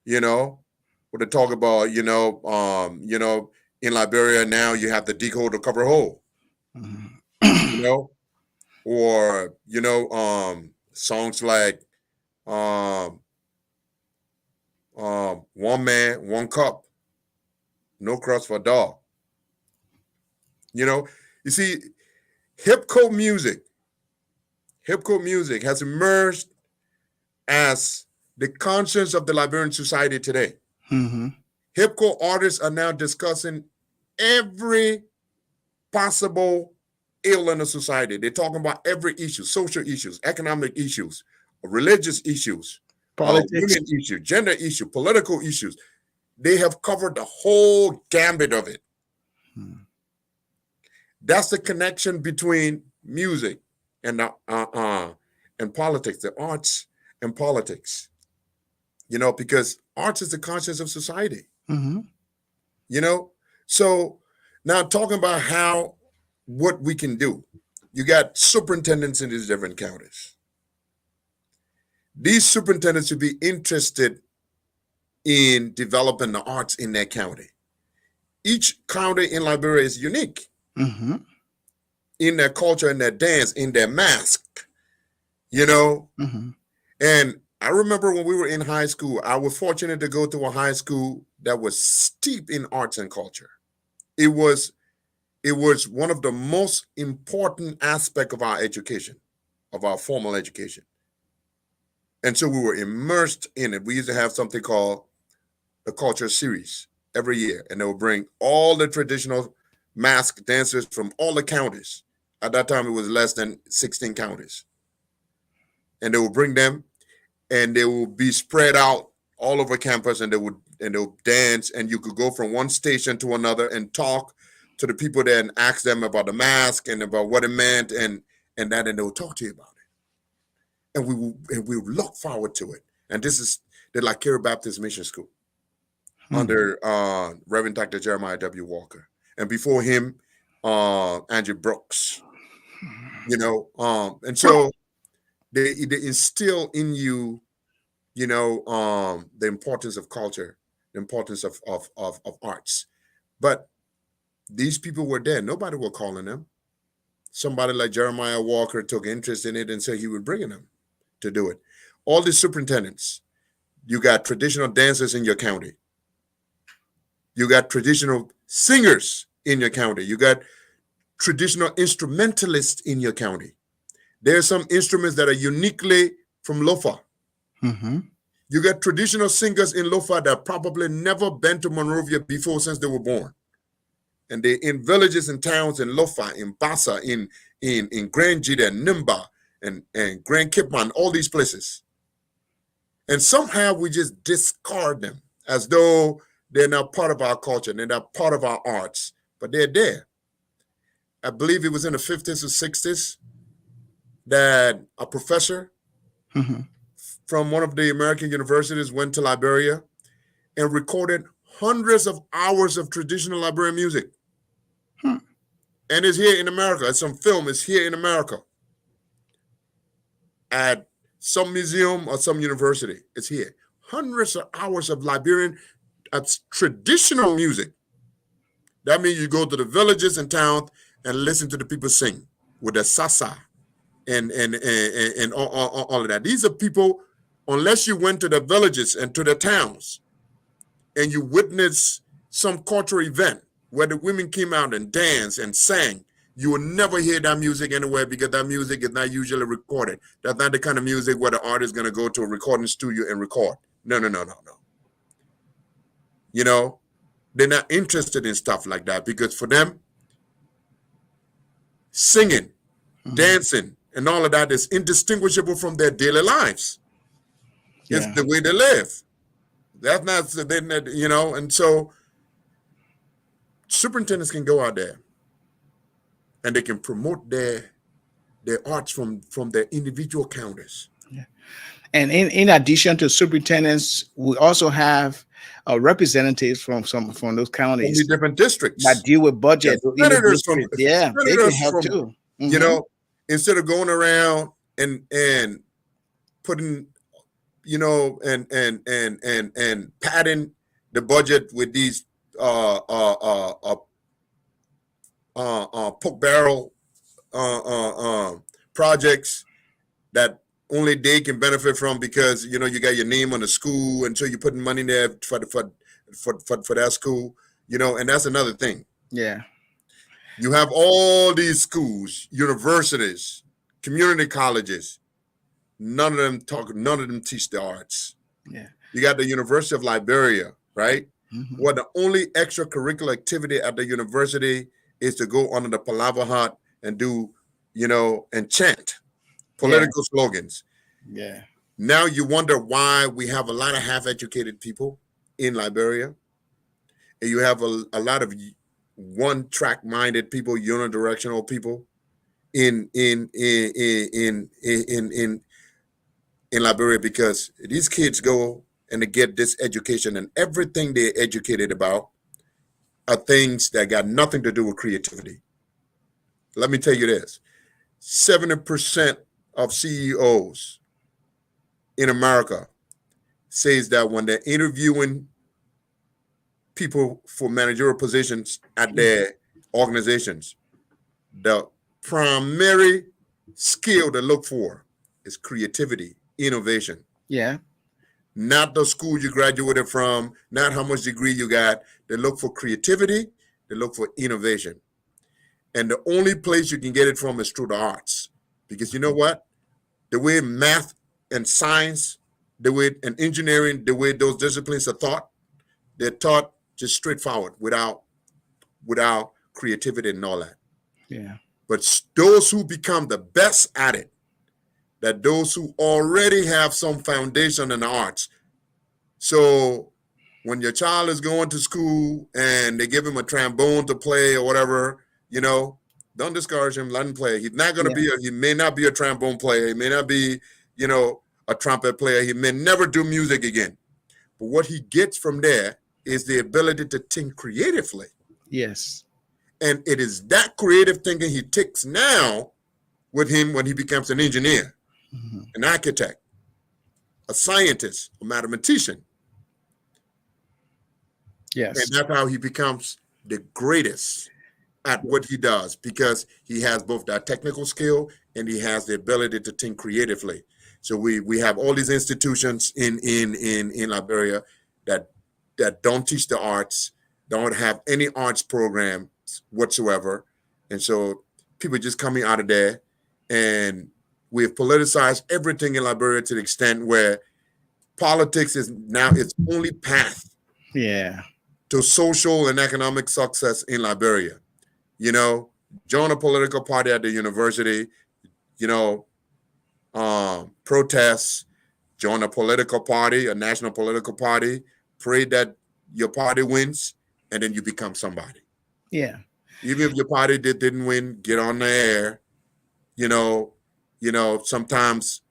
S2: what they talk about, in Liberia now you have the dig hole to cover hole, or, songs like One Man, One Cup, No Crust for a Dog. You see, hip hop music has emerged as the conscience of the Liberian society today.
S1: Mm-hmm.
S2: Hip hop artists are now discussing every possible ill in the society. They're talking about every issue: social issues, economic issues, religious issues,
S1: Politics.
S2: women issues, gender issues, political issues. They have covered the whole gambit of it. That's the connection between music and politics, the arts and politics. Because arts is the conscience of society.
S1: Mm-hmm.
S2: So now talking about what we can do. You got superintendents in these different counties. These superintendents should be interested in developing the arts in their county. Each county in Liberia is unique.
S1: Mm-hmm.
S2: In their culture, in their dance, in their mask, Mm-hmm. And I remember when we were in high school, I was fortunate to go to a high school that was steep in arts and culture. It was one of the most important aspects of our education, of our formal education. And so we were immersed in it. We used to have something called the culture series every year, and they would bring all the traditional mask dancers from all the counties. At that time, it was less than 16 counties. And they would bring them, and they would be spread out all over campus, and they would dance, and you could go from one station to another and talk to the people there and ask them about the mask and about what it meant, and they would talk to you about it. And we would look forward to it. And this is the Lakira Baptist Mission School under Reverend Dr. Jeremiah W. Walker. And before him, Andrew Brooks. And so they instill in you, the importance of culture, the importance of arts. But these people were there. Nobody was calling them. Somebody like Jeremiah Walker took interest in it and said he would bring them to do it. All the superintendents, you got traditional dancers in your county. You got traditional singers in your county. You got traditional instrumentalists in your county. There are some instruments that are uniquely from Lofa.
S1: Mm-hmm.
S2: You got traditional singers in Lofa that probably never been to Monrovia before since they were born. And they're in villages and towns in Lofa, in Bassa, in Grand Jida, Nimba, and Grand Kipman, all these places. And somehow we just discard them as though they're not part of our culture, they're not part of our arts, but they're there. I believe it was in the 50s or 60s that a professor from one of the American universities went to Liberia and recorded hundreds of hours of traditional Liberian music. And it's here in America. Some film is here in America. At some museum or some university, it's here. Hundreds of hours of Liberian traditional music. That means you go to the villages and towns and listen to the people sing with the sasa and all of that. These are people, unless you went to the villages and to the towns and you witnessed some cultural event where the women came out and danced and sang, you will never hear that music anywhere because that music is not usually recorded. That's not the kind of music where the artist is going to go to a recording studio and record. No. They're not interested in stuff like that because for them, singing, dancing, and all of that is indistinguishable from their daily lives. Yeah. It's the way they live. That's not, and so superintendents can go out there and they can promote their arts from their individual counties.
S1: Yeah. And in addition to superintendents, we also have representatives from those counties,
S2: from the different districts
S1: that deal with budget.
S2: Senators
S1: they can help too.
S2: Instead of going around and putting, and padding the budget with these poke barrel projects that only they can benefit from because you got your name on the school, and so you're putting money there for that school, and that's another thing.
S1: Yeah.
S2: You have all these schools, universities, community colleges. None of them teach the arts.
S1: Yeah.
S2: You got the University of Liberia, right?
S1: Mm-hmm.
S2: Well, the only extracurricular activity at the university is to go under the palaver hut and do, and chant political slogans.
S1: Yeah.
S2: Now you wonder why we have a lot of half-educated people in Liberia, and you have a lot of one-track-minded people, unidirectional people in Liberia, because these kids go and they get this education, and everything they're educated about are things that got nothing to do with creativity. Let me tell you this: 70% of CEOs in America says that when they're interviewing people for managerial positions at their organizations, the primary skill they look for is creativity, innovation.
S1: Yeah.
S2: Not the school you graduated from, not how much degree you got. They look for creativity, they look for innovation. And the only place you can get it from is through the arts. Because you know what? The way math and science, the way and engineering, the way those disciplines are taught, they're taught just straightforward without creativity and all that.
S1: Yeah.
S2: But those who become the best at it, that those who already have some foundation in the arts. So when your child is going to school and they give him a trombone to play or whatever, don't discourage him, let him play. He's not going to he may not be a trombone player. He may not be, a trumpet player. He may never do music again. But what he gets from there is the ability to think creatively.
S1: Yes.
S2: And it is that creative thinking he takes now with him when he becomes an engineer, an architect, a scientist, a mathematician.
S1: Yes.
S2: And that's how he becomes the greatest at what he does, because he has both that technical skill and he has the ability to think creatively. So we have all these institutions in Liberia that don't teach the arts, don't have any arts programs whatsoever. And so people just coming out of there, and we've politicized everything in Liberia to the extent where politics is now its only path to social and economic success in Liberia. Join a political party at the university, protests, join a political party, a national political party, pray that your party wins, and then you become somebody.
S1: Yeah.
S2: Even if your party didn't win, get on the air, sometimes,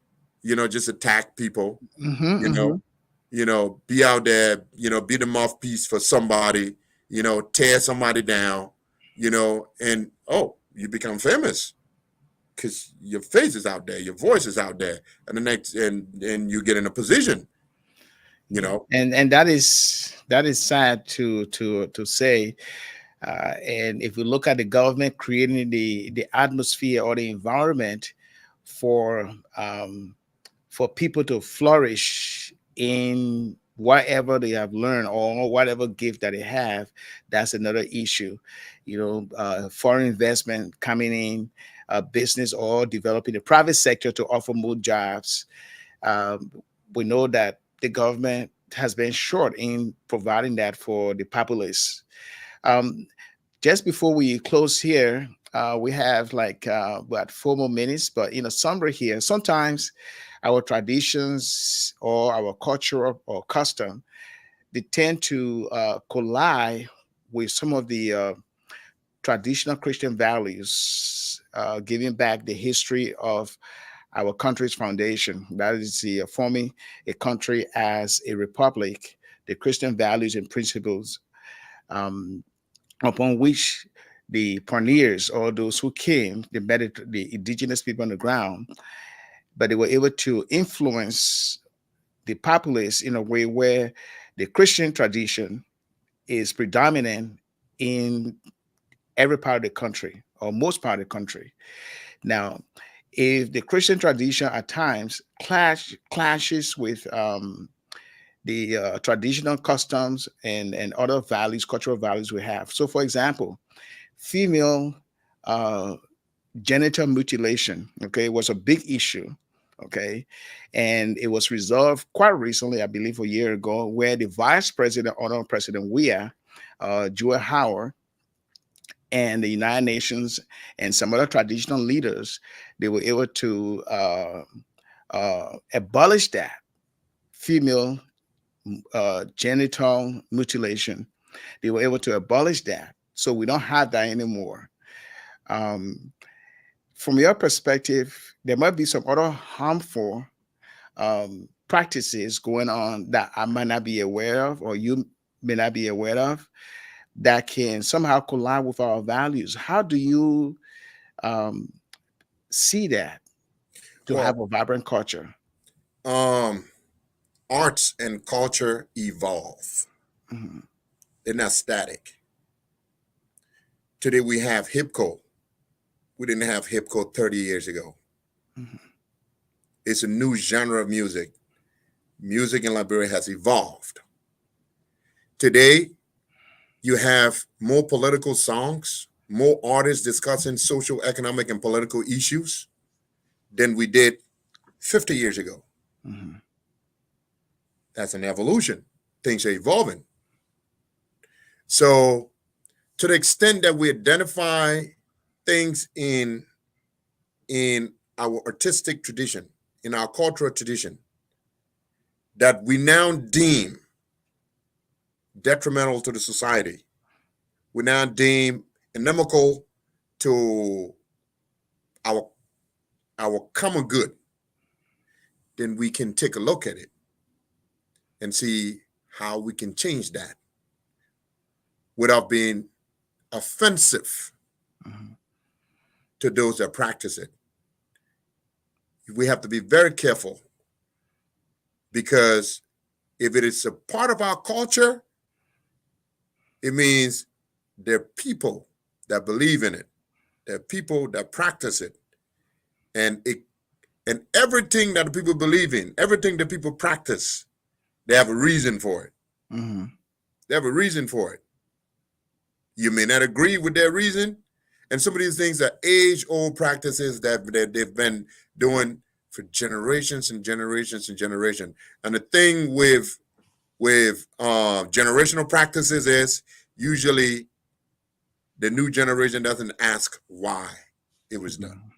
S2: just attack people, be out there, be the mouthpiece for somebody, tear somebody down, and you become famous because your face is out there, your voice is out there, and the next, and you get in a position,
S1: And that is sad to say. And if we look at the government creating the atmosphere or the environment for people to flourish in whatever they have learned or whatever gift that they have, that's another issue. Foreign investment coming in, business or developing the private sector to offer more jobs. We know that the government has been short in providing that for the populace. Just before we close here, we have about 4 more minutes, but in a summary here, sometimes our traditions or our culture or custom, they tend to collide with some of the traditional Christian values, giving back the history of our country's foundation. That is forming a country as a republic, the Christian values and principles upon which the pioneers or those who came, the indigenous people on the ground, but they were able to influence the populace in a way where the Christian tradition is predominant in every part of the country or most part of the country. Now, if the Christian tradition at times clashes with the traditional customs and other values, cultural values we have. So, for example, female uh, genital mutilation, okay, was a big issue, okay, and it was resolved quite recently, I believe a year ago, where the Vice President, Honorable President Weah, Joel Howard, and the United Nations and some other traditional leaders, they were able to abolish that female genital mutilation. They were able to abolish that, so we don't have that anymore. Um, from your perspective, there might be some other harmful practices going on that I might not be aware of, or you may not be aware of, that can somehow collide with our values. How do you um, see that to have
S2: Well,
S1: a vibrant culture?
S2: um, arts and culture evolve.
S1: Mhm,
S2: They're not static. Today we have hip hop. We didn't have hip hop 30 years ago.
S1: mhm,
S2: It's a new genre of music. Music in Liberia has evolved. Today, you have more political songs, more artists discussing social, economic, and political issues than we did 50 years ago.
S1: mhm,
S2: That's an evolution. Things are evolving. So, to the extent that we identify things in our artistic tradition, in our cultural tradition, that we now deem detrimental to the society, we now deem inimical to our our common good, then we can take a look at it and see how we can change that without being offensive
S1: mhm,
S2: to those that practice it. We have to be very careful, because if it is a part of our culture, it means there are people that believe in it, there are people that practice it, and everything that the people believe in, everything that people practice, they have a reason for it.
S1: mhm,
S2: They have a reason for it. You may not agree with their reason, and some of these things are age-old practices that they've been doing for generations and generations and generations. And the thing with generational practices is usually the new generation doesn't ask why it was done.
S1: mhm,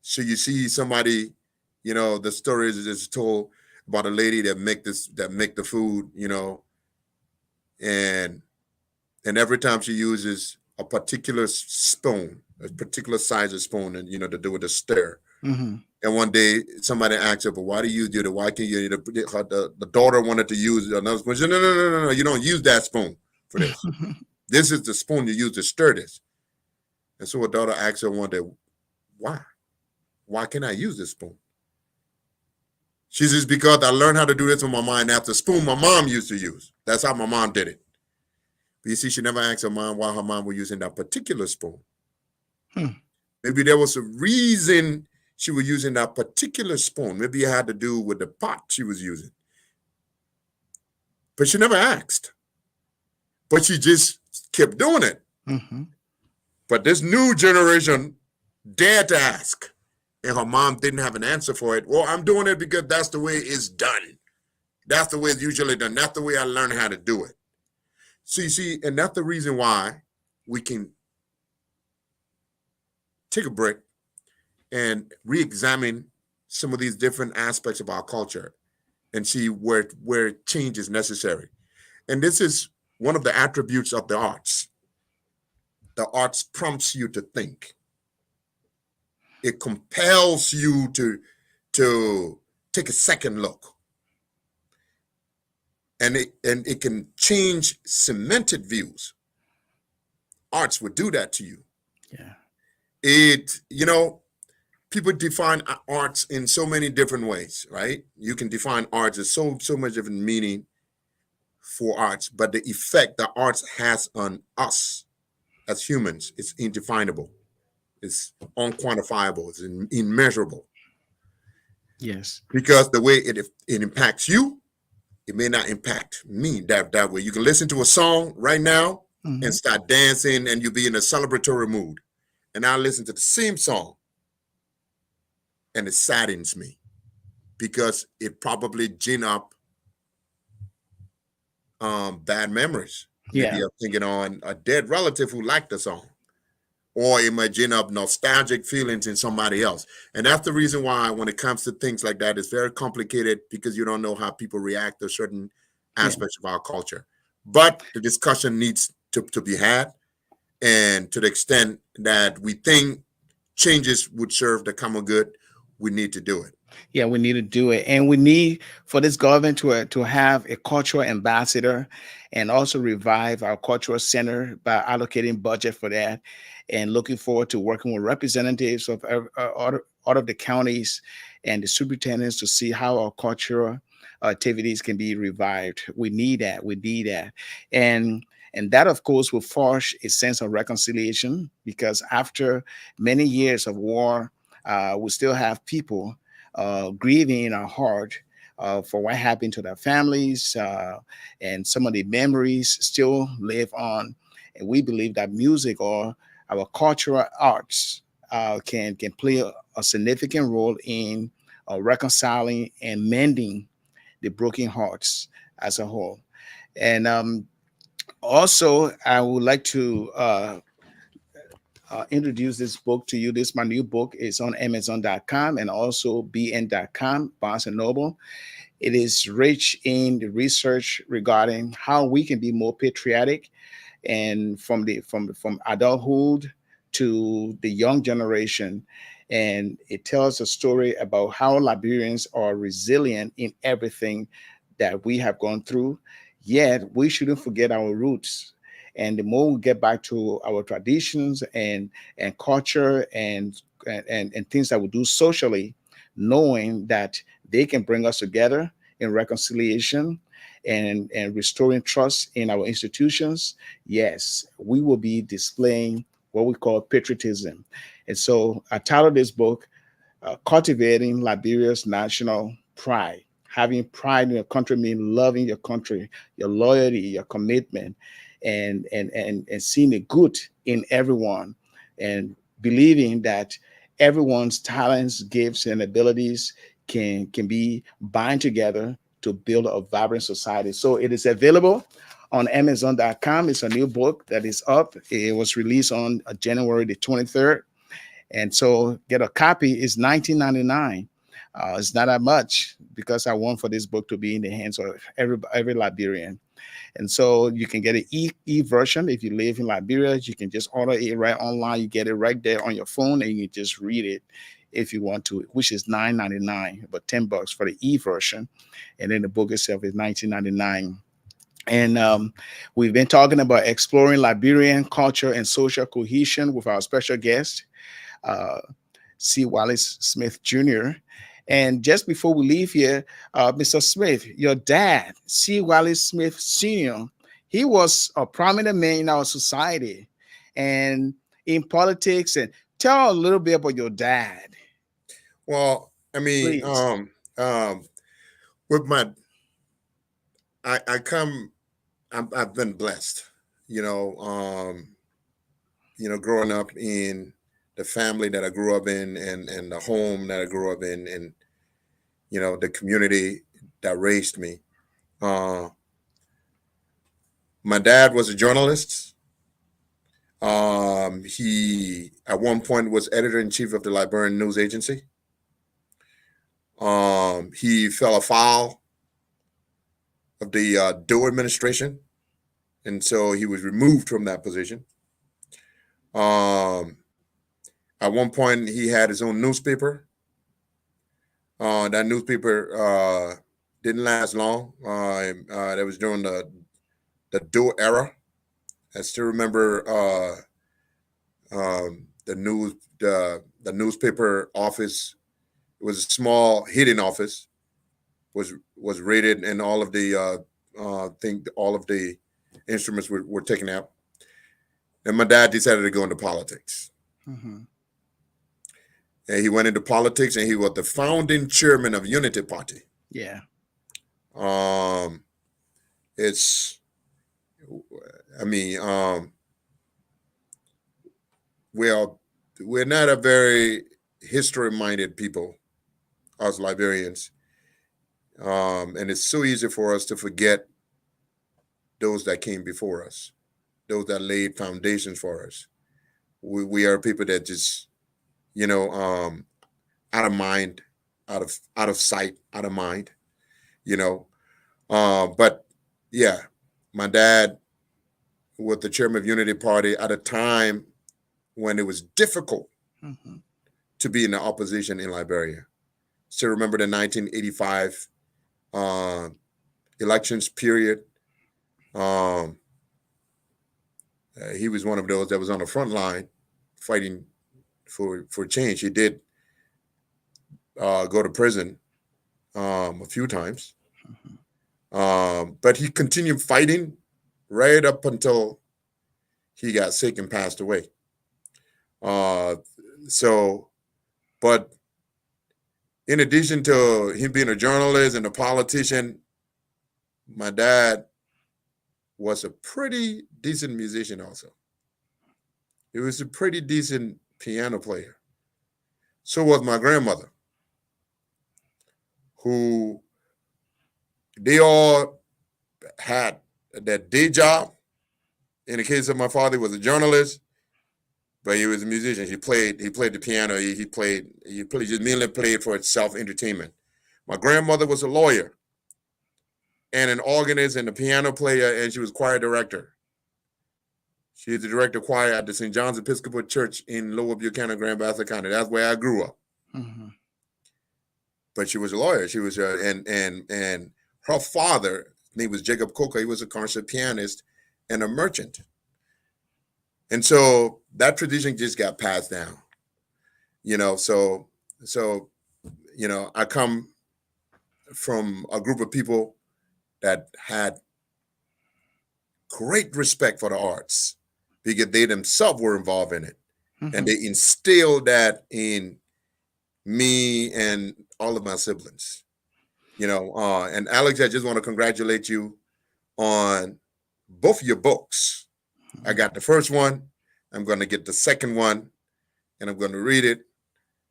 S2: So you see somebody, the story is told about a lady that make the food, and every time she uses a particular spoon, a particular size of spoon, and to do with the stir.
S1: mhm.
S2: And one day somebody asked her, "But why do you do that? Why can't you?" The daughter wanted to use another spoon. She said, no, you don't use that spoon for this. This is the spoon you use to stir this. And so her daughter asked her one day, "Why? Why can't I use this spoon?" She says, "Because I learned how to do this with my mom after the spoon my mom used to use. That's how my mom did it." But you see, she never asked her mom why her mom was using that particular spoon.
S1: Hmm.
S2: Maybe there was a reason she was using that particular spoon. Maybe it had to do with the pot she was using. But she never asked. But she just kept doing it.
S1: Mhm.
S2: But this new generation dared to ask. And her mom didn't have an answer for it. Well, I'm doing it because that's the way it's done. That's the way it's usually done. That's the way I learned how to do it. So you see, and that's the reason why we can take a break and re-examine some of these different aspects of our culture and see where change is necessary. And this is one of the attributes of the arts. The arts prompts you to think. It compels you to take a second look. And it can change cemented views. Arts would do that to you.
S1: Yeah.
S2: People define arts in so many different ways, right? You can define arts as so much different meaning for arts, but the effect that arts has on us as humans is indefinable. is unquantifiable. It's immeasurable
S1: Yes.
S2: because the way it impacts you, it may not impact me that way. You can listen to a song right now and
S1: Mhm.
S2: start dancing, and you'll be in a celebratory mood. And I listen to the same song, and it saddens me because it probably gin up bad memories. Maybe
S1: Yeah.
S2: I'm thinking on a dead relative who liked the song, or it might gin up nostalgic feelings in somebody else. And that's the reason why, when it comes to things like that, it's very complicated because you don't know how people react to certain
S1: Yeah.
S2: aspects of our culture. But the discussion needs to be had. And to the extent that we think changes would serve the common good, we need to do it.
S1: Yeah, we need to do it, and we need for this government to have a cultural ambassador, and also revive our cultural center by allocating budget for that, and looking forward to working with representatives of all of the counties and the superintendents to see how our cultural activities can be revived. We need that. We need that, and that of course will forge a sense of reconciliation because after many years of war, we still have people grieving in our heart for what happened to their families, and some of the memories still live on. And we believe that music or our cultural arts can play a significant role in reconciling and mending the broken hearts as a whole. And also, I would like to introduce this book to you. This my new book is on Amazon.com and also BN.com, Barnes and Noble. It is rich in the research regarding how we can be more patriotic, and from adulthood to the young generation. And it tells a story about how Liberians are resilient in everything that we have gone through. Yet we shouldn't forget our roots. And the more we get back to our traditions and culture and things that we do socially, knowing that they can bring us together in reconciliation and restoring trust in our institutions, yes, we will be displaying what we call patriotism. And so I titled this book, Cultivating Liberia's National Pride. Having pride in your country means loving your country, your loyalty, your commitment, and seeing the good in everyone, and believing that everyone's talents, gifts, and abilities can be bind together to build a vibrant society. So it is available on Amazon.com. It's a new book that is up. It was released on January the 23rd. And so get a copy is 19.99. It's not that much because I want for this book to be in the hands of every Liberian. And so you can get an e version if you live in Liberia. You can just order it right online. You get it right there on your phone, and you can just read it if you want to, which is $9.99, but $10 for the e version, and then the book itself is $19.99. And we've been talking about exploring Liberian culture and social cohesion with our special guest, uh, C. Wallace Smith Jr. And just before we leave here, Mr. Smith, your dad, C. Wallace Smith Sr., he was a prominent man in our society and in politics. And tell a little bit about your dad,
S2: Well, I mean,
S1: please.
S2: with my, I come, I've been blessed, you know, growing up in the family that I grew up in, and the home that I grew up in, and the community that raised me. Uh, my dad was a journalist. He at one point was editor in chief of the Liberian news agency. He fell afoul of the Doe administration, and so he was removed from that position. Um, at one point, he had his own newspaper. That newspaper didn't last long. That was during the Doe era. I still remember the newspaper office. It was a small hidden office. Was raided, and all of the think all of the instruments were taken out. And my dad decided to go into politics.
S1: Mhm.
S2: and he went into politics, and he was the founding chairman of Unity Party.
S1: Yeah.
S2: It's, I mean, we're not a very history-minded people, us Liberians, and it's so easy for us to forget those that came before us, those that laid foundations for us. We are people that just, out of mind, out of sight, out of mind, But yeah, my dad was the chairman of Unity Party at a time when it was difficult to be in the opposition in Liberia. Still remember the 1985 elections period. He was one of those that was on the front line fighting for change. He did go to prison a few times, but he continued fighting right up until he got sick and passed away. But in addition to him being a journalist and a politician, my dad was a pretty decent musician also. He was a pretty decent piano player. So was my grandmother, who they all had that day job. In the case of my father, he was a journalist, but he was a musician. He played the piano. He just mainly played for self-entertainment. My grandmother was a lawyer and an organist and a piano player, and she was choir director. She was the director of choir at the St. John's Episcopal Church in Lower Buchanan, Grand Bassa County. That's where I grew up. But she was a lawyer. She was and her father, his name was Jacob Coker. He was a concert pianist and a merchant. And so that tradition just got passed down, So I come from a group of people that had great respect for the arts because they themselves were involved in it. And they instilled that in me and all of my siblings, and Alex, I just want to congratulate you on both your books. I got the first one. I'm going to get the second one, and I'm going to read it.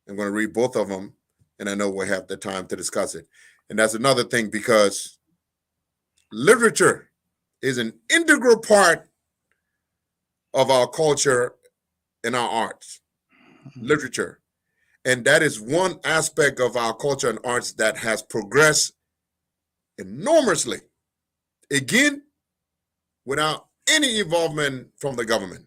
S2: I'm going to read both of them, and I know we'll have the time to discuss it. And that's another thing, because literature is an integral part of our culture and our arts. Literature. And that is one aspect of our culture and arts that has progressed enormously. Again, without any involvement from the government.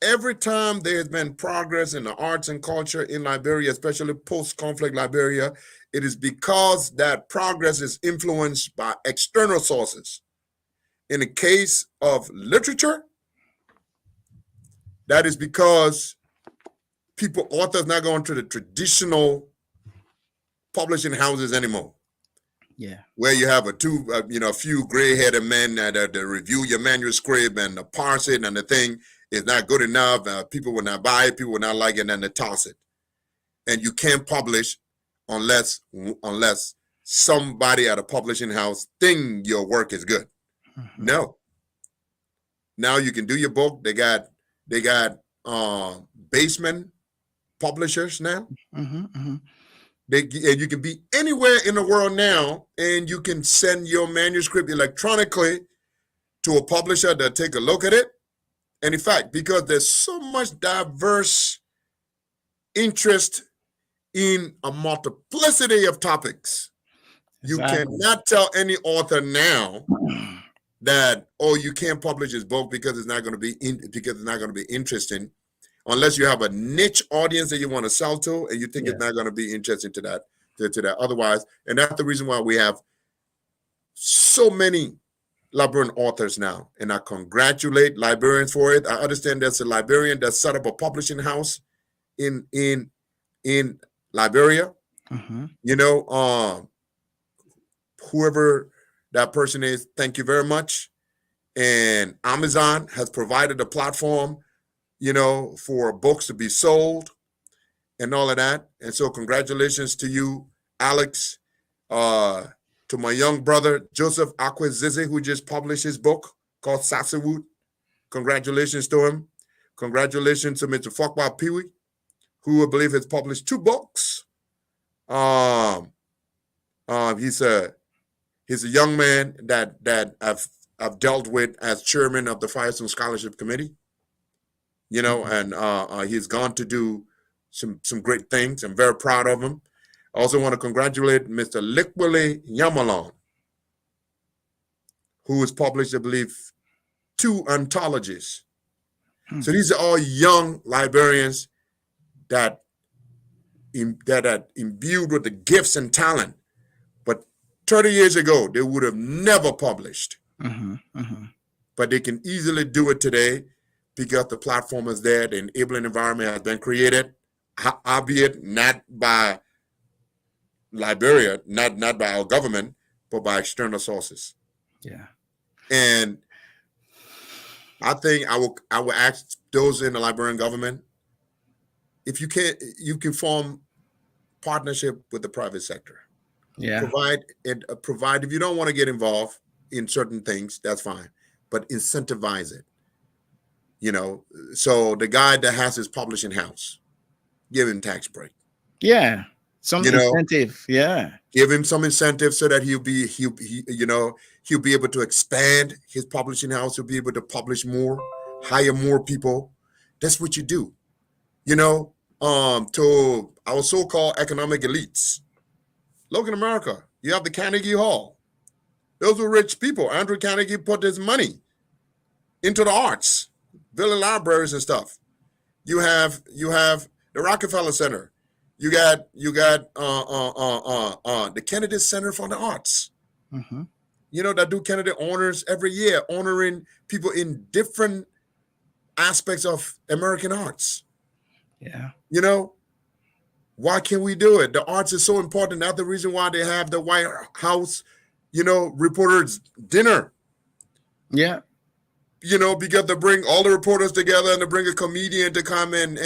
S2: Every time there has been progress in the arts and culture in Liberia, especially post-conflict Liberia, it is because that progress is influenced by external sources. In the case of literature, that is because authors not going to the traditional publishing houses anymore.
S1: Yeah,
S2: where you have a few gray-headed men that review your manuscript and parse it, and the thing is not good enough. People will not buy it. People will not like it, and they toss it. And you can't publish unless somebody at a publishing house think your work is good. No. Now you can do your book. They got basement publishers now. And you can be anywhere in the world now, and you can send your manuscript electronically to a publisher that take a look at it. And in fact, because there's so much diverse interest in a multiplicity of topics, you cannot tell any author now that, you can't publish his book because it's not going to be interesting, unless you have a niche audience that you want to sell to, and you think it's not going to be interesting to that. Otherwise, and that's the reason why we have so many Liberian authors now, and I congratulate Liberians for it. I understand there's a Liberian that set up a publishing house in Liberia. Whoever that person is, thank you very much. And Amazon has provided a platform, for books to be sold. and all of that. And so congratulations to you, Alex, to my young brother, Joseph Akwezizi, who just published his book called Sasawut. Congratulations to him. Congratulations to Mr. Fokwa Peewee, who I believe has published 2 books. He's a young man that I've dealt with as chairman of the Firestone Scholarship Committee. And he's gone to do some great things. I'm very proud of him. I also want to congratulate Mr. Likwele Yamalon, who has published, I believe, 2 anthologies. So these are all young Liberians that are imbued with the gifts and talent. But 30 years ago, they would have never published. But they can easily do it today because the platform is there, the enabling environment has been created, albeit not by Liberia, not by our government, but by external sources.
S1: Yeah.
S2: And I think I will ask those in the Liberian government, if you can form partnership with the private sector.
S1: Yeah.
S2: Provide if you don't want to get involved in certain things, that's fine, but incentivize it. So the guy that has his publishing house, give him tax break.
S1: Yeah. Some incentive. Yeah.
S2: Give him some incentive so that he'll be able to expand his publishing house. He'll be able to publish more, hire more people. That's what you do. To our so-called economic elites. Look in America, you have the Carnegie Hall. Those were rich people. Andrew Carnegie put his money into the arts, building libraries and stuff. You have the Rockefeller Center. You got the Kennedy Center for the Arts. That do Kennedy honors every year, honoring people in different aspects of American arts.
S1: Yeah.
S2: Why can't we do it? The arts is so important. That's the reason why they have the White House, reporters dinner.
S1: Yeah.
S2: Because they bring all the reporters together and they bring a comedian to come and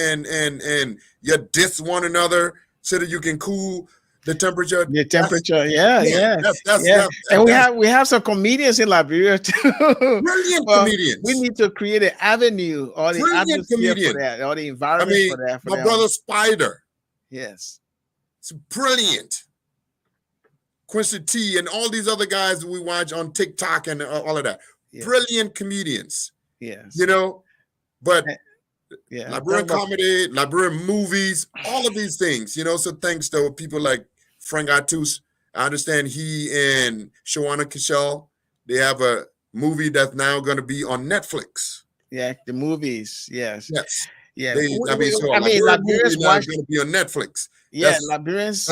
S2: you diss one another so that you can cool the temperature.
S1: The temperature, yeah. And we have some comedians in Liberia too.
S2: Brilliant comedians.
S1: We need to create an avenue or the
S2: Brilliant
S1: atmosphere
S2: comedian.
S1: for that, or the environment for that.
S2: My brother Spider.
S1: Yes.
S2: It's brilliant. Quincy T and all these other guys we watch on TikTok and all of that. Yeah. Brilliant comedians.
S1: Yes.
S2: But Liberian comedy, Liberian movies, all of these things, so thanks to people like Frank Atus. I understand he and Shawana Kishal, they have a movie that's now going to be on Netflix.
S1: Yeah, the movies. Yes. Yeah.
S2: Liberians watch going to be on Netflix.
S1: Yes, Liberians,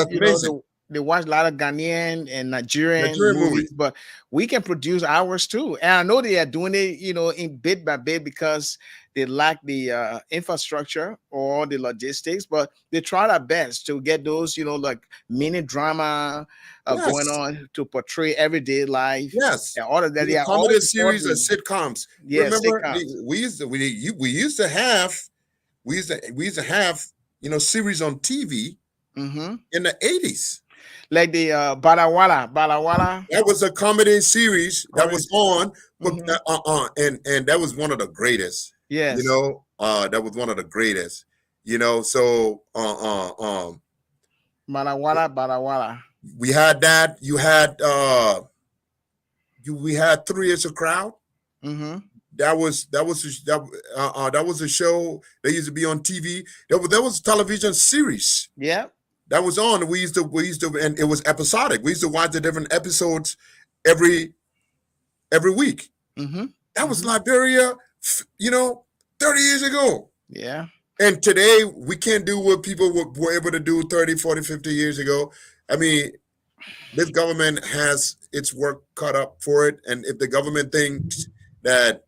S1: they watch a lot of Ghanaian and Nigerian movies, but we can produce ours too. And I know they are doing it, in bit by bit because they lack the infrastructure or the logistics, but they try their best to get those, like mini drama going on to portray everyday life.
S2: Yes,
S1: and all of that.
S2: The comedy series and sitcoms.
S1: Yes,
S2: remember
S1: sitcoms.
S2: we used to have series on TV in the 80s.
S1: Like the Balawala.
S2: That was a comedy series that was on, and that was one of the greatest.
S1: Yes.
S2: That was one of the greatest. So
S1: Balawala.
S2: We had that. You had we had 3 Years a Crowd. That was a show that used to be on TV. That was a television series.
S1: Yeah.
S2: That was on. We used to, and it was episodic. We used to watch the different episodes every week. That was Liberia, 30 years ago.
S1: Yeah.
S2: And today we can't do what people were able to do 30, 40, 50 years ago. I mean, this government has its work cut up for it. And if the government thinks that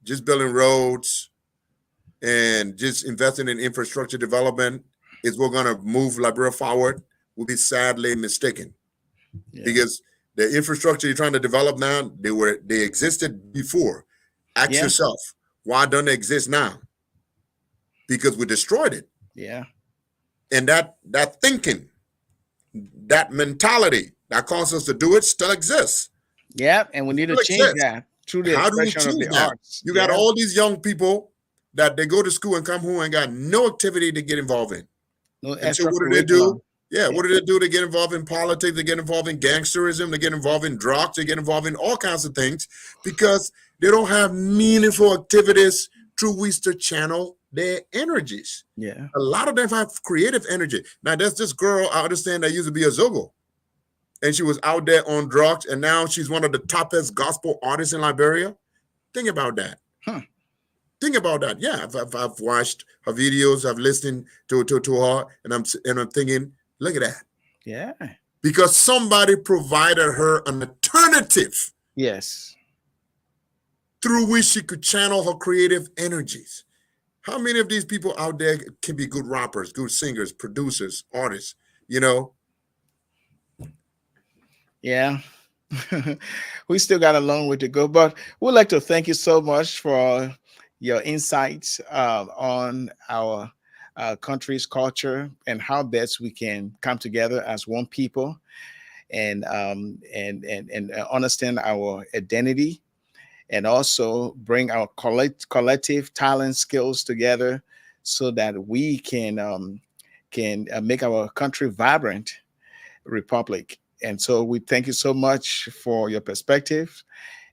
S2: just building roads and just investing in infrastructure development is what's going to move Liberia forward, will be sadly mistaken. Because the infrastructure you're trying to develop now, they existed before. Ask yourself, why don't they exist now? because we destroyed it.
S1: Yeah.
S2: And that thinking, that mentality that caused us to do it still exists.
S1: Yeah. And we
S2: It
S1: need to
S2: still
S1: change
S2: exists.
S1: that through the
S2: How do we
S1: expression of
S2: change
S1: the
S2: that?
S1: arts.
S2: You got
S1: Yeah.
S2: all these young people that they go to school and come home and got no activity to get involved in.
S1: No
S2: And so
S1: extra
S2: what do they do?
S1: curriculum.
S2: Yeah,
S1: Yeah.
S2: what do they do? They get involved in politics, they get involved in gangsterism, they get involved in drugs, they get involved in all kinds of things because they don't have meaningful activities through which to channel their energies.
S1: Yeah.
S2: A lot of them have creative energy. Now, there's this girl I understand that used to be a Zogo, and she was out there on drugs, and now she's one of the toppest gospel artists in Liberia. Think about that.
S1: Huh.
S2: Think about that. Yeah, I've watched her videos. I've listened to her, and I'm thinking, look at that.
S1: Yeah.
S2: Because somebody provided her an alternative
S1: Yes.
S2: through which she could channel her creative energies. How many of these people out there can be good rappers, good singers, producers, artists? You know,
S1: Yeah. We still got a long way to go, but we'd like to thank you so much for your insights on our country's culture and how best we can come together as one people and understand our identity and also bring our collective talent skills together so that we can make our country vibrant republic. And so we thank you so much for your perspective.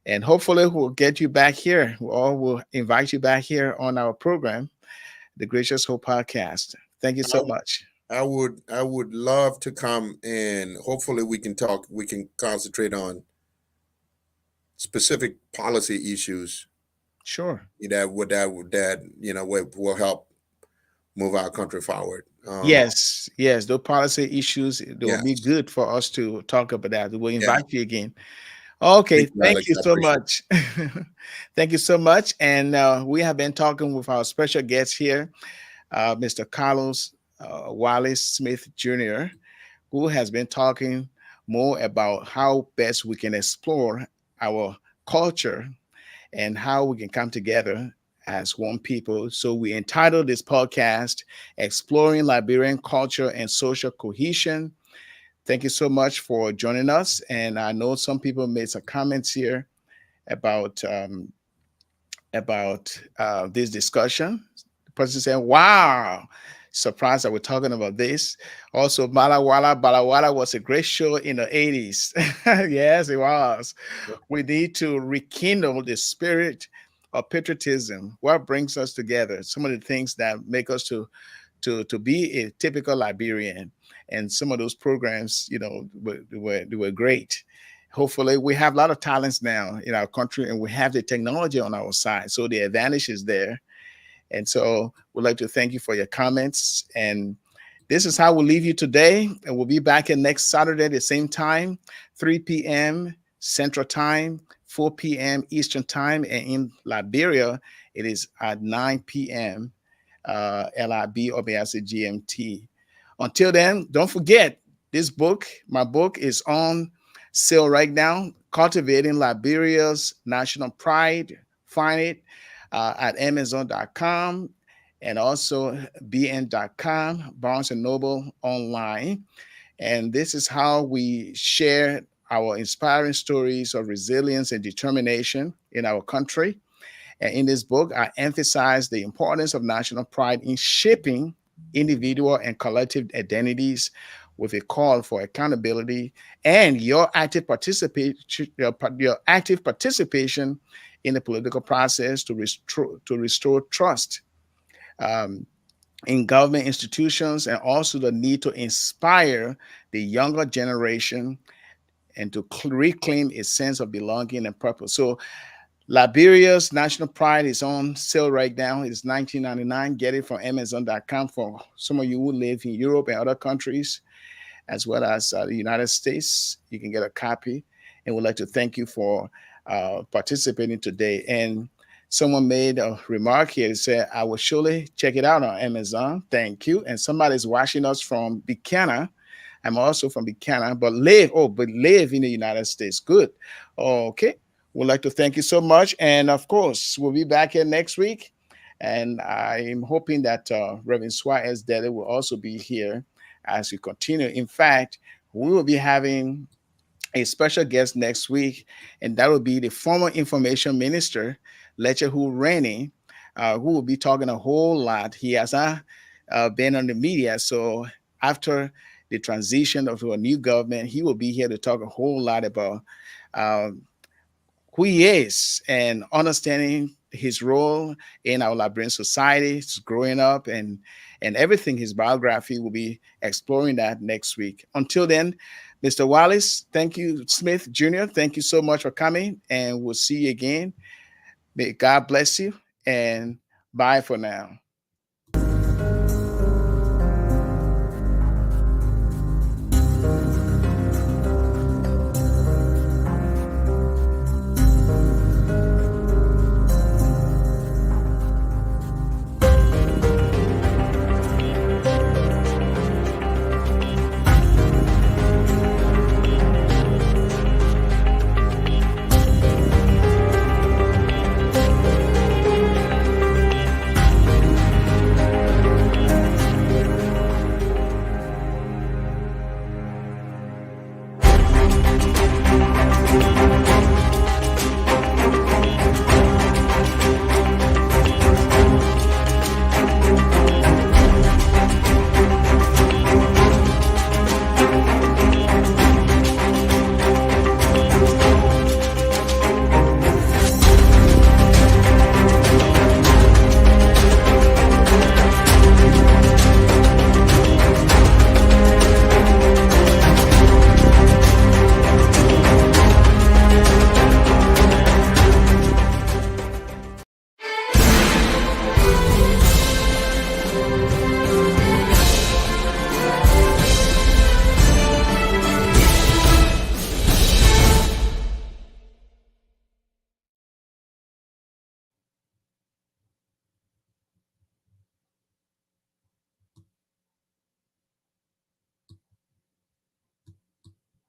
S1: And hopefully we'll get you back here, or we'll invite you back here on our program, the Gracious Hope Podcast. Thank you so much.
S2: I would love to come, and hopefully we can talk. We can concentrate on specific policy issues
S1: Sure.
S2: will help move our country forward.
S1: Yes, yes, those policy issues, it will be
S2: Yes.
S1: good for us to talk about that. We'll
S2: Yeah.
S1: invite you again. Okay,
S2: Thank you,
S1: thank
S2: Alex.
S1: you
S2: I
S1: so
S2: appreciate
S1: much. Thank you so much. And we have been talking with our special guest here, Mr. Carlos Wallace Smith Jr., who has been talking more about how best we can explore our culture and how we can come together as one people. So we entitled this podcast, Exploring Liberian Culture and Social Cohesion. Thank you so much for joining us. And I know some people made some comments here about this discussion. The person said, "Wow, surprised that we're talking about this." Also, Balawala was a great show in the 80s. Yes, it was. We need to rekindle the spirit of patriotism. What brings us together? Some of the things that make us to be a typical Liberian. And some of those programs, were great. Hopefully, we have a lot of talents now in our country, and we have the technology on our side. So the advantage is there. And so we'd like to thank you for your comments. And this is how we'll leave you today. And we'll be back in next Saturday at the same time, 3 p.m. Central Time, 4 p.m. Eastern Time. And in Liberia, it is at 9 p.m. LIB or GMT. Until then, don't forget this book. My book is on sale right now, Cultivating Liberia's National Pride. Find it at Amazon.com and also BN.com, Barnes and Noble online. And this is how we share our inspiring stories of resilience and determination in our country. And in this book, I emphasize the importance of national pride in shaping individual and collective identities with a call for accountability and your active participation in the political process to restore trust in government institutions, and also the need to inspire the younger generation and to reclaim a sense of belonging and purpose. So Liberia's National Pride is on sale right now. It's $19.99. Get it from Amazon.com for some of you who live in Europe and other countries, as well as the United States. You can get a copy. And we'd like to thank you for participating today. And someone made a remark here. They said, I will surely check it out on Amazon. Thank you. And somebody's watching us from Buchanan. I'm also from Buchanan, but live in the United States. Good. Okay. We'd like to thank you so much. And of course, we'll be back here next week And I'm hoping that Reverend Suah S. Deddeh will also be here as we continue. In fact, we will be having a special guest next week, and that will be the former information minister, Lechehu Rennie, who will be talking a whole lot. He has been on the media, so after the transition of a new government, he will be here to talk a whole lot about uh, who he is and understanding his role in our Liberian society, his growing up, and everything. His biography will be exploring that next week. Until then, Mr. Wallace, thank you, Smith Jr. Thank you so much for coming, and we'll see you again. May God bless you, and bye for now.